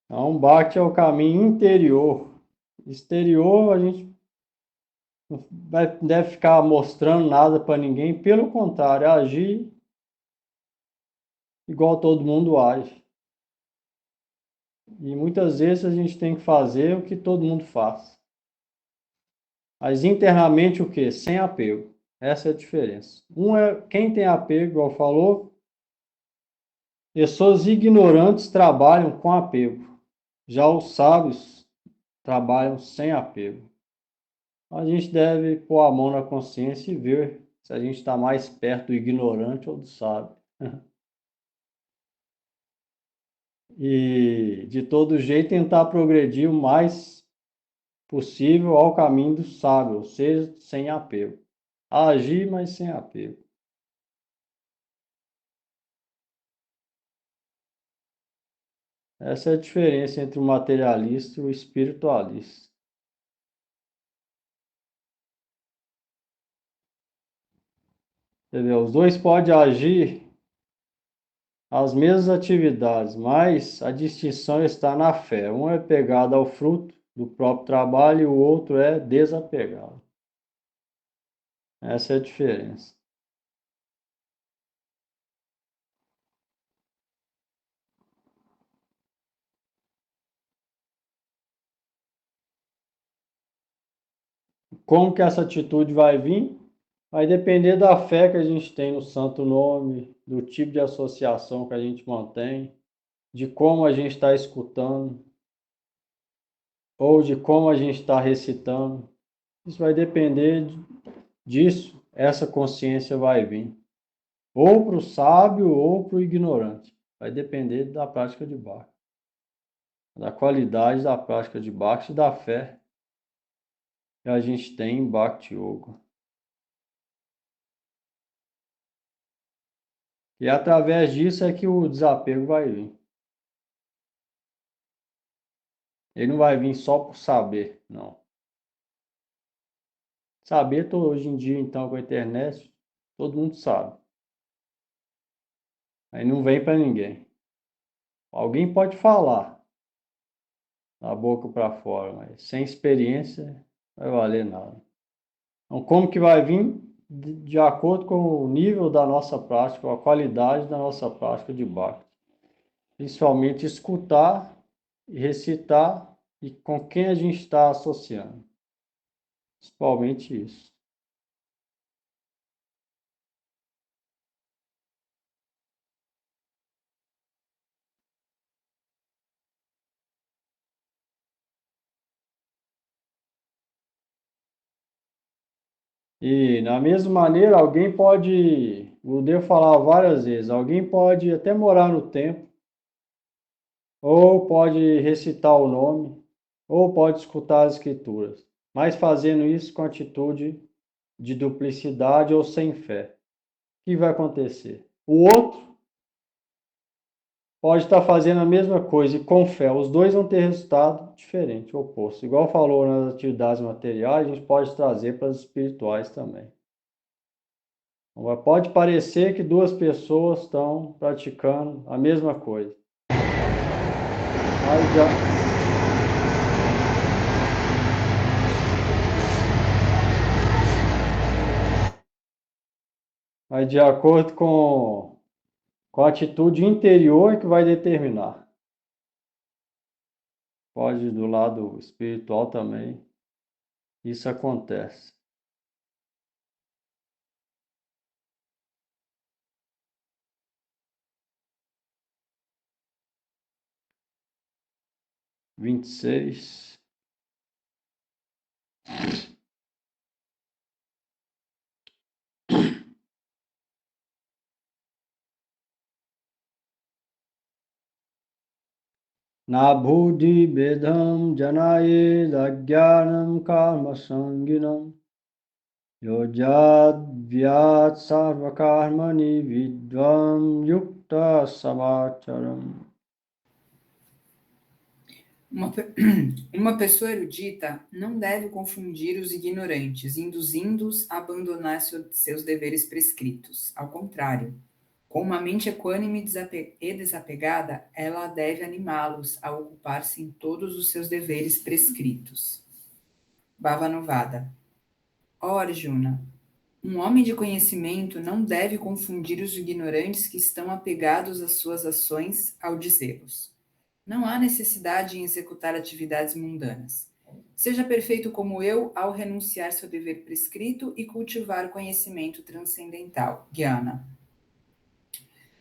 Então, Bhakti é o caminho interior. Exterior, a gente não deve ficar mostrando nada para ninguém. Pelo contrário, agir igual todo mundo age. E muitas vezes a gente tem que fazer o que todo mundo faz. Mas internamente o quê? Sem apego. Essa é a diferença. Um é quem tem apego, igual falou, pessoas ignorantes trabalham com apego. Já os sábios trabalham sem apego. A gente deve pôr a mão na consciência e ver se a gente está mais perto do ignorante ou do sábio. E, de todo jeito, tentar progredir o mais possível ao caminho do sábio, ou seja, sem apego. Agir, mas sem apego. Essa é a diferença entre o materialista e o espiritualista. Entendeu? Os dois podem agir as mesmas atividades, mas a distinção está na fé. Um é pegado ao fruto do próprio trabalho e o outro é desapegado. Essa é a diferença. Como que essa atitude vai vir? Vai depender da fé que a gente tem no Santo Nome, do tipo de associação que a gente mantém, de como a gente está escutando, ou de como a gente está recitando. Isso vai depender disso, essa consciência vai vir. Ou para o sábio ou para o ignorante. Vai depender da prática de Bhakti, da qualidade da prática de Bhakti e da fé que a gente tem em Bhakti Yoga. E através disso é que o desapego vai vir. Ele não vai vir só por saber, não. Saber, hoje em dia, então, com a internet, todo mundo sabe. Aí não vem para ninguém. Alguém pode falar, da boca para fora, mas sem experiência não vai valer nada. Então, como que vai vir? De acordo com o nível da nossa prática, a qualidade da nossa prática de Bhakti. Principalmente escutar e recitar e com quem a gente está associando. Principalmente isso. E, na mesma maneira, alguém pode, o devo falar várias vezes, alguém pode até morar no templo, ou pode recitar o nome, ou pode escutar as escrituras, mas fazendo isso com atitude de duplicidade ou sem fé. O que vai acontecer? O outro pode estar fazendo a mesma coisa e com fé. Os dois vão ter resultado diferente, oposto. Igual falou nas atividades materiais, a gente pode trazer para as espirituais também. Pode parecer que duas pessoas estão praticando a mesma coisa. Mas de acordo com a atitude interior que vai determinar. Pode do lado espiritual também. Isso acontece. Vinte e seis. Nabhudi bedham janaye dagyanam karma sanginam yojad vyat sarvakarmani vidvam yukta savacharam. Uma pessoa erudita não deve confundir os ignorantes, induzindo-os a abandonar seus deveres prescritos. Ao contrário, com uma mente equânime e desapegada, ela deve animá-los a ocupar-se em todos os seus deveres prescritos. Bhavanuvada. Ó Arjuna, um homem de conhecimento não deve confundir os ignorantes que estão apegados às suas ações ao dizê-los: não há necessidade em executar atividades mundanas. Seja perfeito como eu ao renunciar seu dever prescrito e cultivar o conhecimento transcendental, Jnana.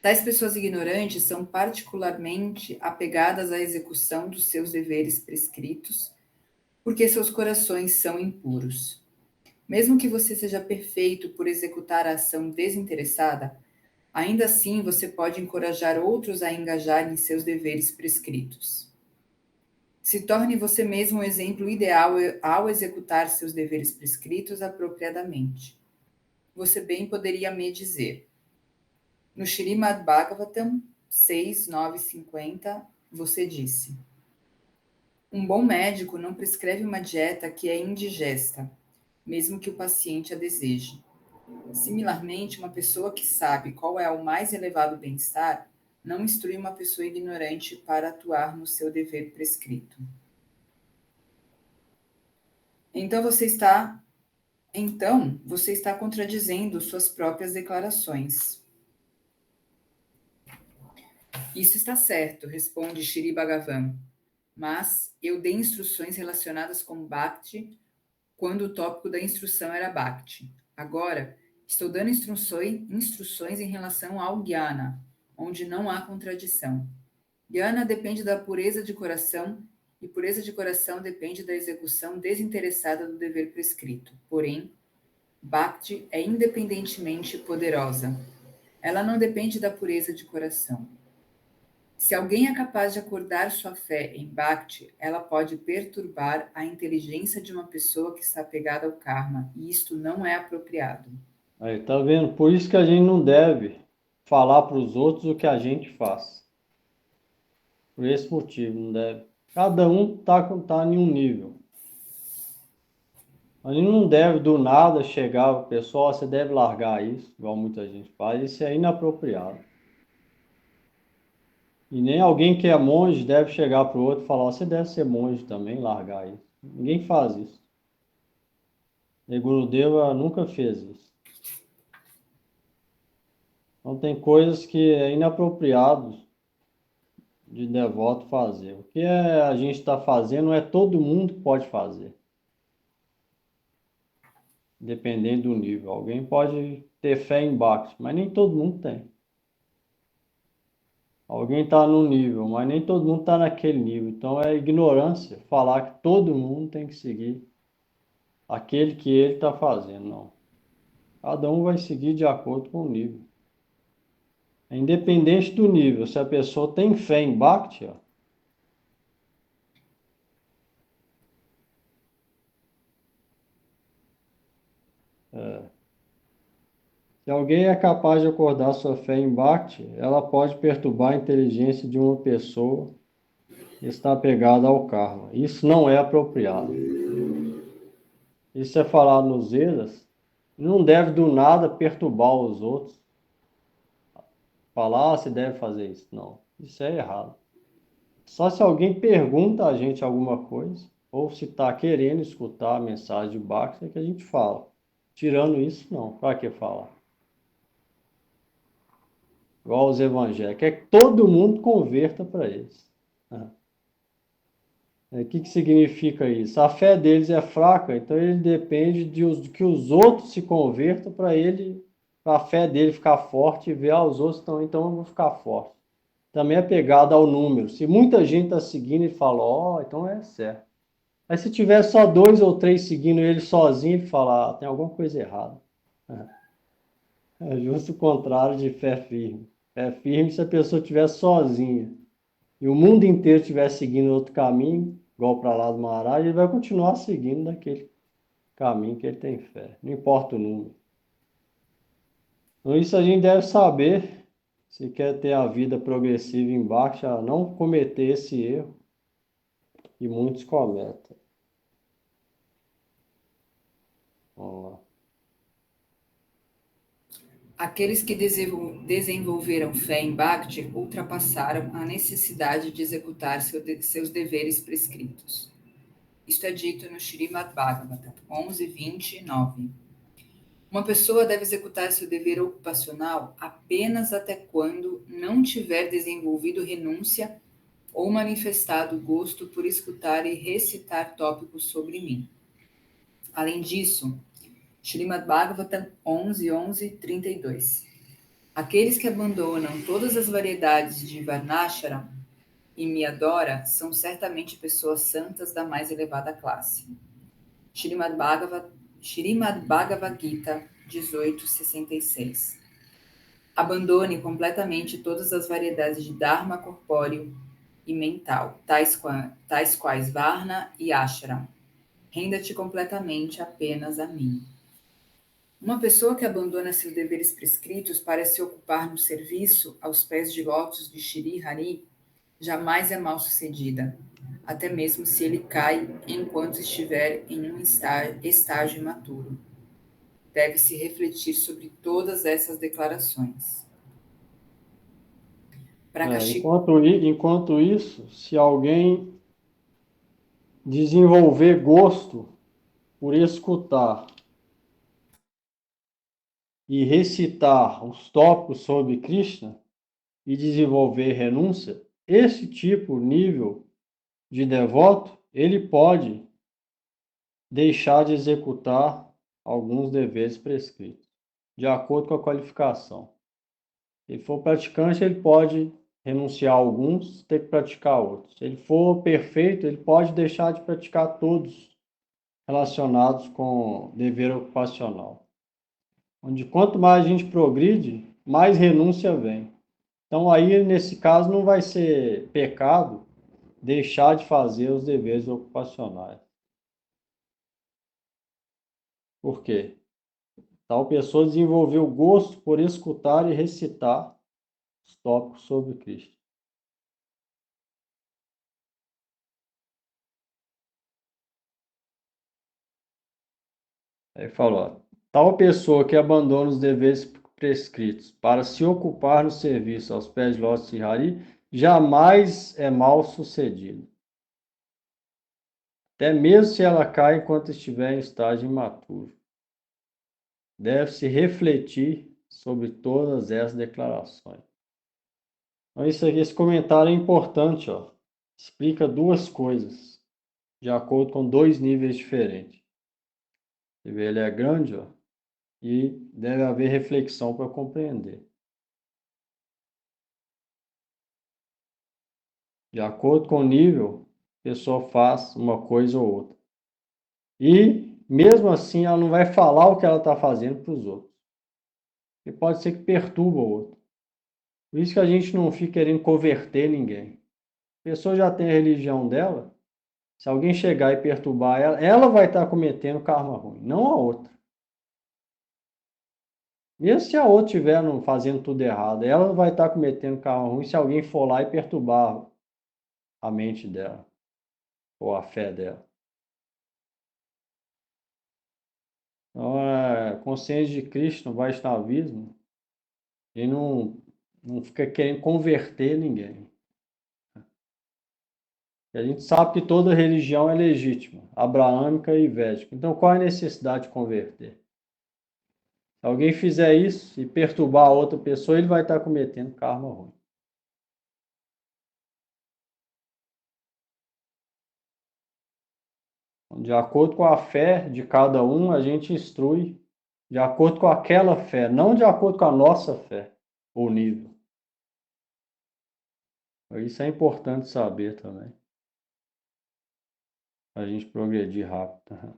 Tais pessoas ignorantes são particularmente apegadas à execução dos seus deveres prescritos, porque seus corações são impuros. Mesmo que você seja perfeito por executar a ação desinteressada, ainda assim você pode encorajar outros a engajar em seus deveres prescritos. Se torne você mesmo o exemplo ideal ao executar seus deveres prescritos apropriadamente. Você bem poderia me dizer: no Srimad Bhagavatam 6.9.50, você disse. Um bom médico não prescreve uma dieta que é indigesta, mesmo que o paciente a deseje. Similarmente, uma pessoa que sabe qual é o mais elevado bem-estar não instrui uma pessoa ignorante para atuar no seu dever prescrito. Então você está contradizendo suas próprias declarações. Isso está certo, responde Shri Bhagavan. Mas eu dei instruções relacionadas com Bhakti quando o tópico da instrução era Bhakti. Agora, estou dando instruções em relação ao Jnana, onde não há contradição. Jnana depende da pureza de coração, e pureza de coração depende da execução desinteressada do dever prescrito. Porém, Bhakti é independentemente poderosa. Ela não depende da pureza de coração. Se alguém é capaz de acordar sua fé em Bhakti, ela pode perturbar a inteligência de uma pessoa que está apegada ao karma, e isto não é apropriado. Aí, tá vendo? Por isso que a gente não deve falar para os outros o que a gente faz. Por esse motivo, não deve. Cada um tá em um nível. A gente não deve do nada chegar para o pessoal, você deve largar isso, igual muita gente faz, isso é inapropriado. E nem alguém que é monge deve chegar para o outro e falar, você deve ser monge também, largar isso. Ninguém faz isso. E Gurudeva nunca fez isso. Então tem coisas que é inapropriado de devoto fazer. O que a gente está fazendo não é todo mundo que pode fazer. Dependendo do nível. Alguém pode ter fé em Bhakti, mas nem todo mundo tem. Alguém está num nível, mas nem todo mundo está naquele nível. Então é ignorância falar que todo mundo tem que seguir aquele que ele está fazendo. Não. Cada um vai seguir de acordo com o nível. É independente do nível. Se a pessoa tem fé em Bhakti, ó, se alguém é capaz de acordar sua fé em Bhakti, ela pode perturbar a inteligência de uma pessoa que está apegada ao karma. Isso não é apropriado. Isso é falado nos Vedas. Não deve do nada perturbar os outros. Falar, você deve fazer isso. Não, isso é errado. Só se alguém pergunta a gente alguma coisa, ou se está querendo escutar a mensagem de Bhakti, é que a gente fala. Tirando isso, não. Para que falar? Igual os evangélicos, é que todo mundo converta para eles. O que significa isso? A fé deles é fraca, então ele depende de que os outros se convertam para a fé dele ficar forte e ver, os outros estão, então eu vou ficar forte. Também é pegado ao número. Se muita gente está seguindo, ele fala, então é certo. Aí se tiver só 2 ou 3 seguindo ele sozinho, ele fala, tem alguma coisa errada. É justo o contrário de fé firme. Fé firme se a pessoa estiver sozinha e o mundo inteiro estiver seguindo outro caminho, igual para lá do Maharaj, ele vai continuar seguindo daquele caminho que ele tem fé. Não importa o número. Então isso a gente deve saber, se quer ter a vida progressiva em Bhakti, a não cometer esse erro que muitos cometem. Vamos lá. Aqueles que desenvolveram fé em Bhakti ultrapassaram a necessidade de executar seus deveres prescritos. Isto é dito no Srimad Bhagavatam 11:29. Uma pessoa deve executar seu dever ocupacional apenas até quando não tiver desenvolvido renúncia ou manifestado gosto por escutar e recitar tópicos sobre mim. Além disso, Srimad Bhagavatam 11:32. Aqueles que abandonam todas as variedades de Varnashram e me adora são certamente pessoas santas da mais elevada classe. Srimad Bhagavad Gita 18:66. Abandone completamente todas as variedades de Dharma corpóreo e mental, tais quais Varna e Ashram. Renda-te completamente apenas a mim. Uma pessoa que abandona seus deveres prescritos para se ocupar no serviço aos pés de lótus de Shri Hari jamais é mal sucedida, até mesmo se ele cai enquanto estiver em um estágio imaturo. Deve-se refletir sobre todas essas declarações. Enquanto isso, se alguém desenvolver gosto por escutar e recitar os tópicos sobre Krishna e desenvolver renúncia, esse nível de devoto, ele pode deixar de executar alguns deveres prescritos, de acordo com a qualificação. Se ele for praticante, ele pode renunciar a alguns, ter que praticar outros. Se ele for perfeito, ele pode deixar de praticar todos relacionados com dever ocupacional. Onde quanto mais a gente progride, mais renúncia vem. Então aí, nesse caso, não vai ser pecado deixar de fazer os deveres ocupacionais. Por quê? Tal pessoa desenvolveu gosto por escutar e recitar os tópicos sobre Cristo. Aí falou, ó, tal pessoa que abandona os deveres prescritos para se ocupar no serviço aos pés de Lótus e Hari, jamais é mal sucedida. Até mesmo se ela cai enquanto estiver em estágio imaturo. Deve-se refletir sobre todas essas declarações. Então, esse comentário é importante, ó. Explica duas coisas, de acordo com dois níveis diferentes. Você vê, ele é grande, ó, e deve haver reflexão para compreender. De acordo com o nível, a pessoa faz uma coisa ou outra. E, mesmo assim, ela não vai falar o que ela está fazendo para os outros. E pode ser que perturba o outro. Por isso que a gente não fica querendo converter ninguém. A pessoa já tem a religião dela, se alguém chegar e perturbar ela, ela vai estar cometendo karma ruim, não a outra. Mesmo se a outra estiver fazendo tudo errado, ela vai estar cometendo karma ruim se alguém for lá e perturbar a mente dela, ou a fé dela. Então, a consciência de Cristo, no Vaishnavismo, e não fica querendo converter ninguém. E a gente sabe que toda religião é legítima, abraâmica e védica. Então, qual é a necessidade de converter? Se alguém fizer isso e perturbar a outra pessoa, ele vai estar cometendo karma ruim. De acordo com a fé de cada um, a gente instrui de acordo com aquela fé, não de acordo com a nossa fé ou nível. Isso é importante saber também, para a gente progredir rápido.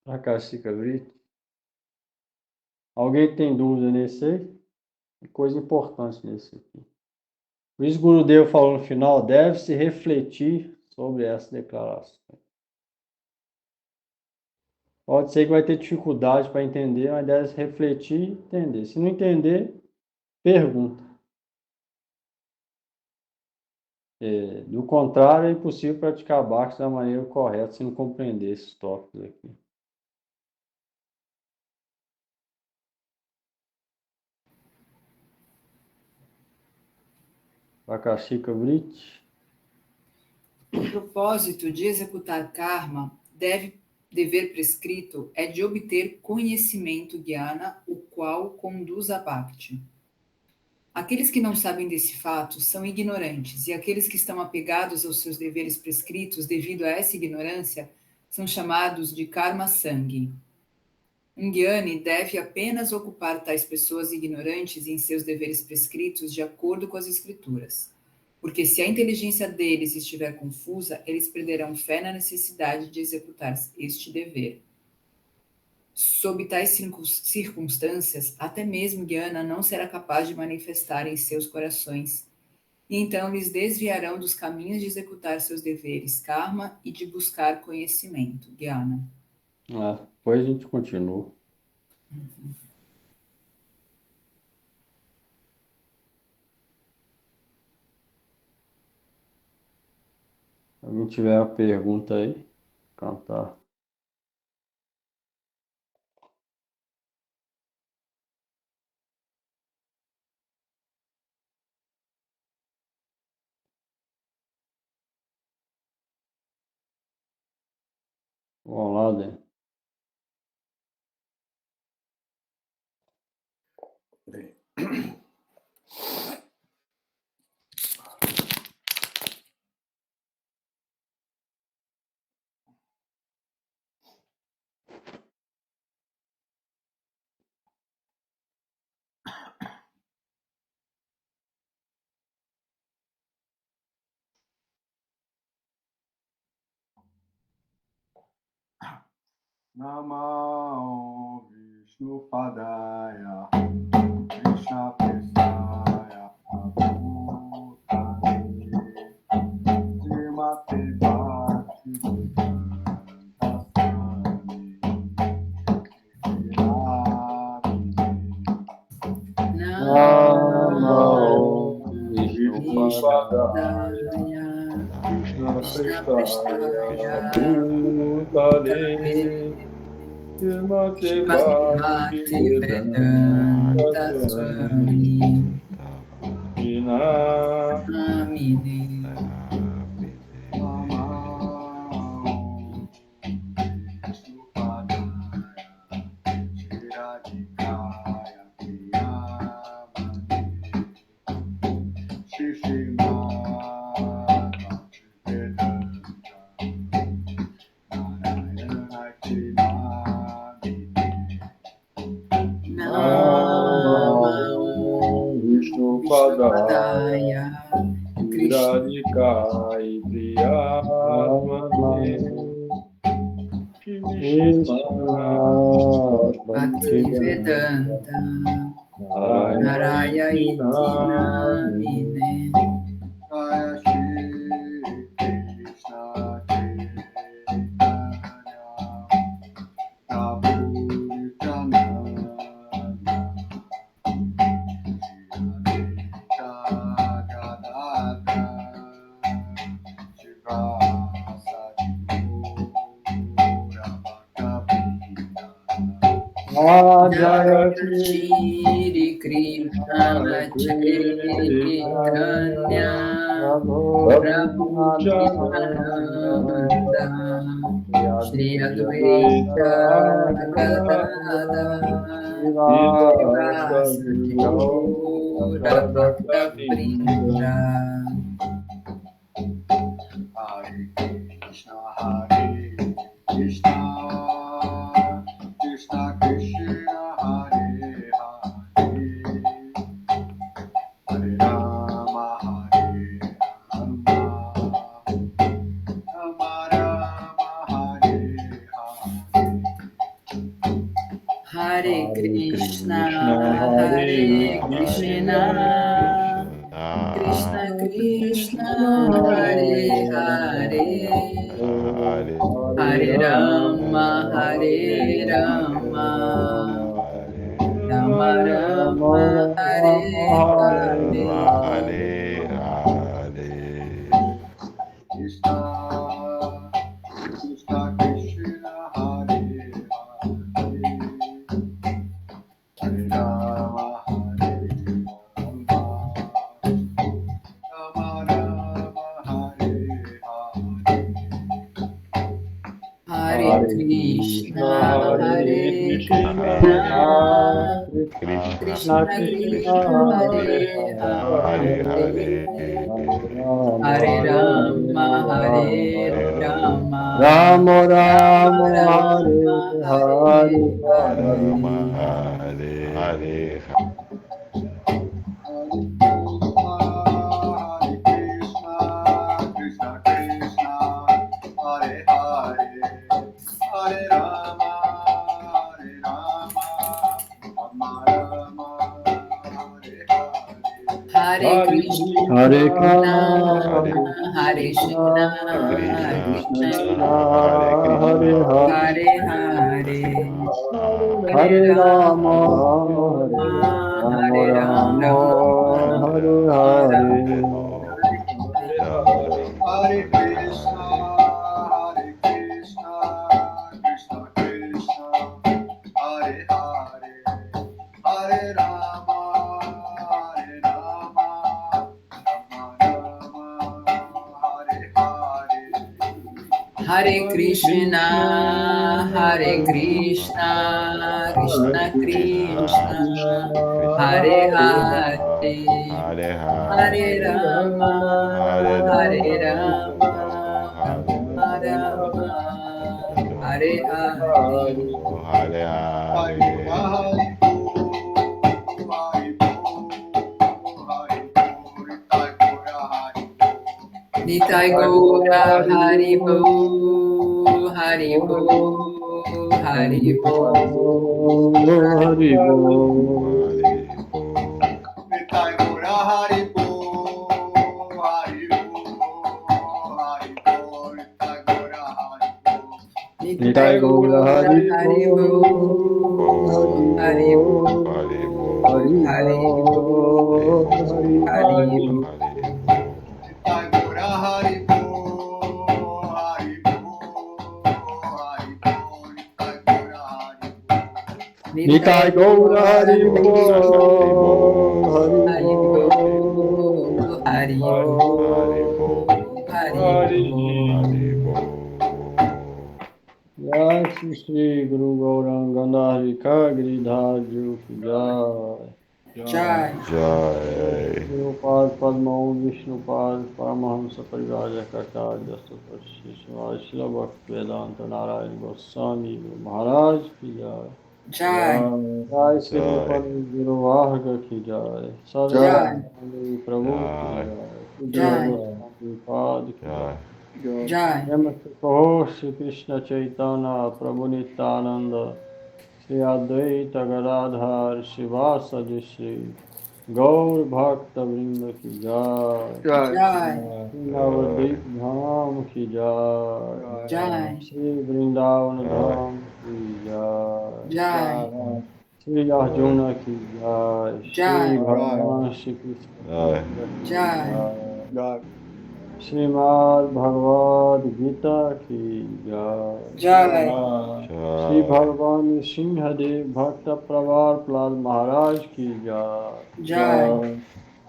Prakashika Vritti. Alguém tem dúvida nesse aí? Coisa importante nesse aqui. Por isso, Gurudev falou no final, deve-se refletir sobre essa declaração. Pode ser que vai ter dificuldade para entender, mas deve refletir e entender. Se não entender, pergunta. Do contrário, é impossível praticar Bhakti da maneira correta se não compreender esses tópicos aqui. Prakashika Vritti. O propósito de executar karma dever prescrito é de obter conhecimento jnana, o qual conduz a bhakti. Aqueles que não sabem desse fato são ignorantes, e aqueles que estão apegados aos seus deveres prescritos devido a essa ignorância são chamados de karma sangi. Um jnani deve apenas ocupar tais pessoas ignorantes em seus deveres prescritos de acordo com as escrituras. Porque se a inteligência deles estiver confusa, eles perderão fé na necessidade de executar este dever. Sob tais circunstâncias, até mesmo Jnana não será capaz de manifestar em seus corações, e então lhes desviarão dos caminhos de executar seus deveres, karma, e de buscar conhecimento, Jnana. Depois a gente continua. Se alguém tiver uma pergunta aí, cantar. Vamos lá, Dê. Namah Vishnu Padaya Krishna Prestaya Bhutale Srimate Bhakti Vedanta Namo Vishnu Padaya Krishna Krishna Prestaya Prestaya Bhutale Srimate Bhakti Bhaktivedanta Swami Amine. Vishnu Padaya Shiradikaya Priyamani Shishimad Bhaktivedanta Narayana Chinamini Namo Vishnu Padaya Krishna Radhikai Priyatmane Bhaktivedanta Narayana Namine. Jaya Shri Krishna Chaitanya Prabhu Nityananda Shri Gadadhara Shivasadi Gaura Bhaktavrinda Jaya Shri Krishna Chaitanya Prabhu Nityananda Shri Advaita Gadadhara Shivasadi Gaura Bhaktavrinda. Hare Krishna, Krishna Krishna, Hare Hare, Hare Rama, Hare Rama, Rama Rama, Hare Hare. Hare Krishna, Hare Krishna, Krishna Krishna, Hare Hare, Hare Rama, Hare Rama, Rama Rama, Hare Hare. Krishna, Krishna Krishna, Hare Hare, Hare Rama, Hare Rama, Rama Rama, Hare Hare. Hare Krishna, Hare Krishna, Krishna Krishna, Hare Hare, Hare Rama, Hare Rama, Rama Rama, Hare Hare Hare. Krishna Krishna, Hare Hare, Hare Rama, Rama Rama, Hare Hare. Hare Krishna, Hare Krishna, Hare Krishna, Krishna Hare Hare Hare, Hare, Hare Rama, Hare Rama Rama, Hare Hare. Hare Krishna, Hare Krishna, Hare Krishna, Krishna Krishna, Hare Hare, Hare Hare Rama, Hare Rama, Rama Rama, Hare Hare. Hare Hare. Nitai Gaura Haribo, Haribo, Haribo. Haribo. Nitai Gaura Haribo, Nitai Gaura Haribo, Haribo, Haribo. Nitai Gaura Haribo, Haribo, Jai Shri Guru Gauranga Dharika Giridhar Ji ki Jai. Jai. Jai. Prabhupada Padma Vishnupad Paramahamsa Parivrajaka Kacharya Supashi Srila Bhakti Vedanta Narayana Goswami Guru Maharaj ki Jai. Jai. Jai Sri Guru Varga ki Jai. Sarvajai Prabhu ki Jai. Prabhupada ki Jai. Jai. Namaste Kaho Shri Krishna Chaitanya Prabhu Nityananda Shri Advaita Gadadhar Shivasadi Shri Gaur Bhakta Vrinda ki Jai. Jai. Navadvip Dham ki Jai. Jai. Shri Vrindavan Dham ki Jai. Jai. Shri Arjuna ki Jai. Shri Bhagavan Shri Krishna Jai. Jai. Srimad Bhagavad Gita ki Jai. Jai. Shri Bhagavan Singhadev Bhakta Pravar Prahlad Maharaj ki Jai. Jai.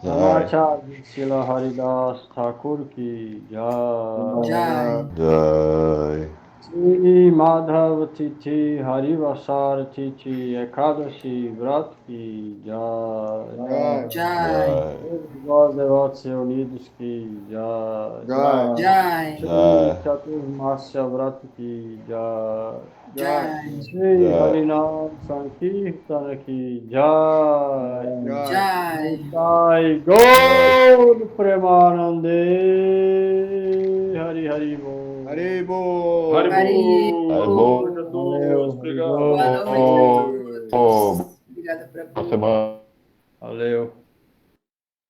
Acharya Srila Haridas Thakur ki Jai. Jai. Jai. Shri Madhav Tithi Harivasar Tithi Ekadashi Vrat ki Jai. Jai. Nós devotos reunidos ki Jai. Jai. Shri Chaturmasya Vrat ki Jai. Jai. Shri Harinam Sankirtan ki Jai. Jai. Jai Gaur Premanande Hari Hari Bol. Haribo. Haribo. Boa noite a todos. Obrigado. Boa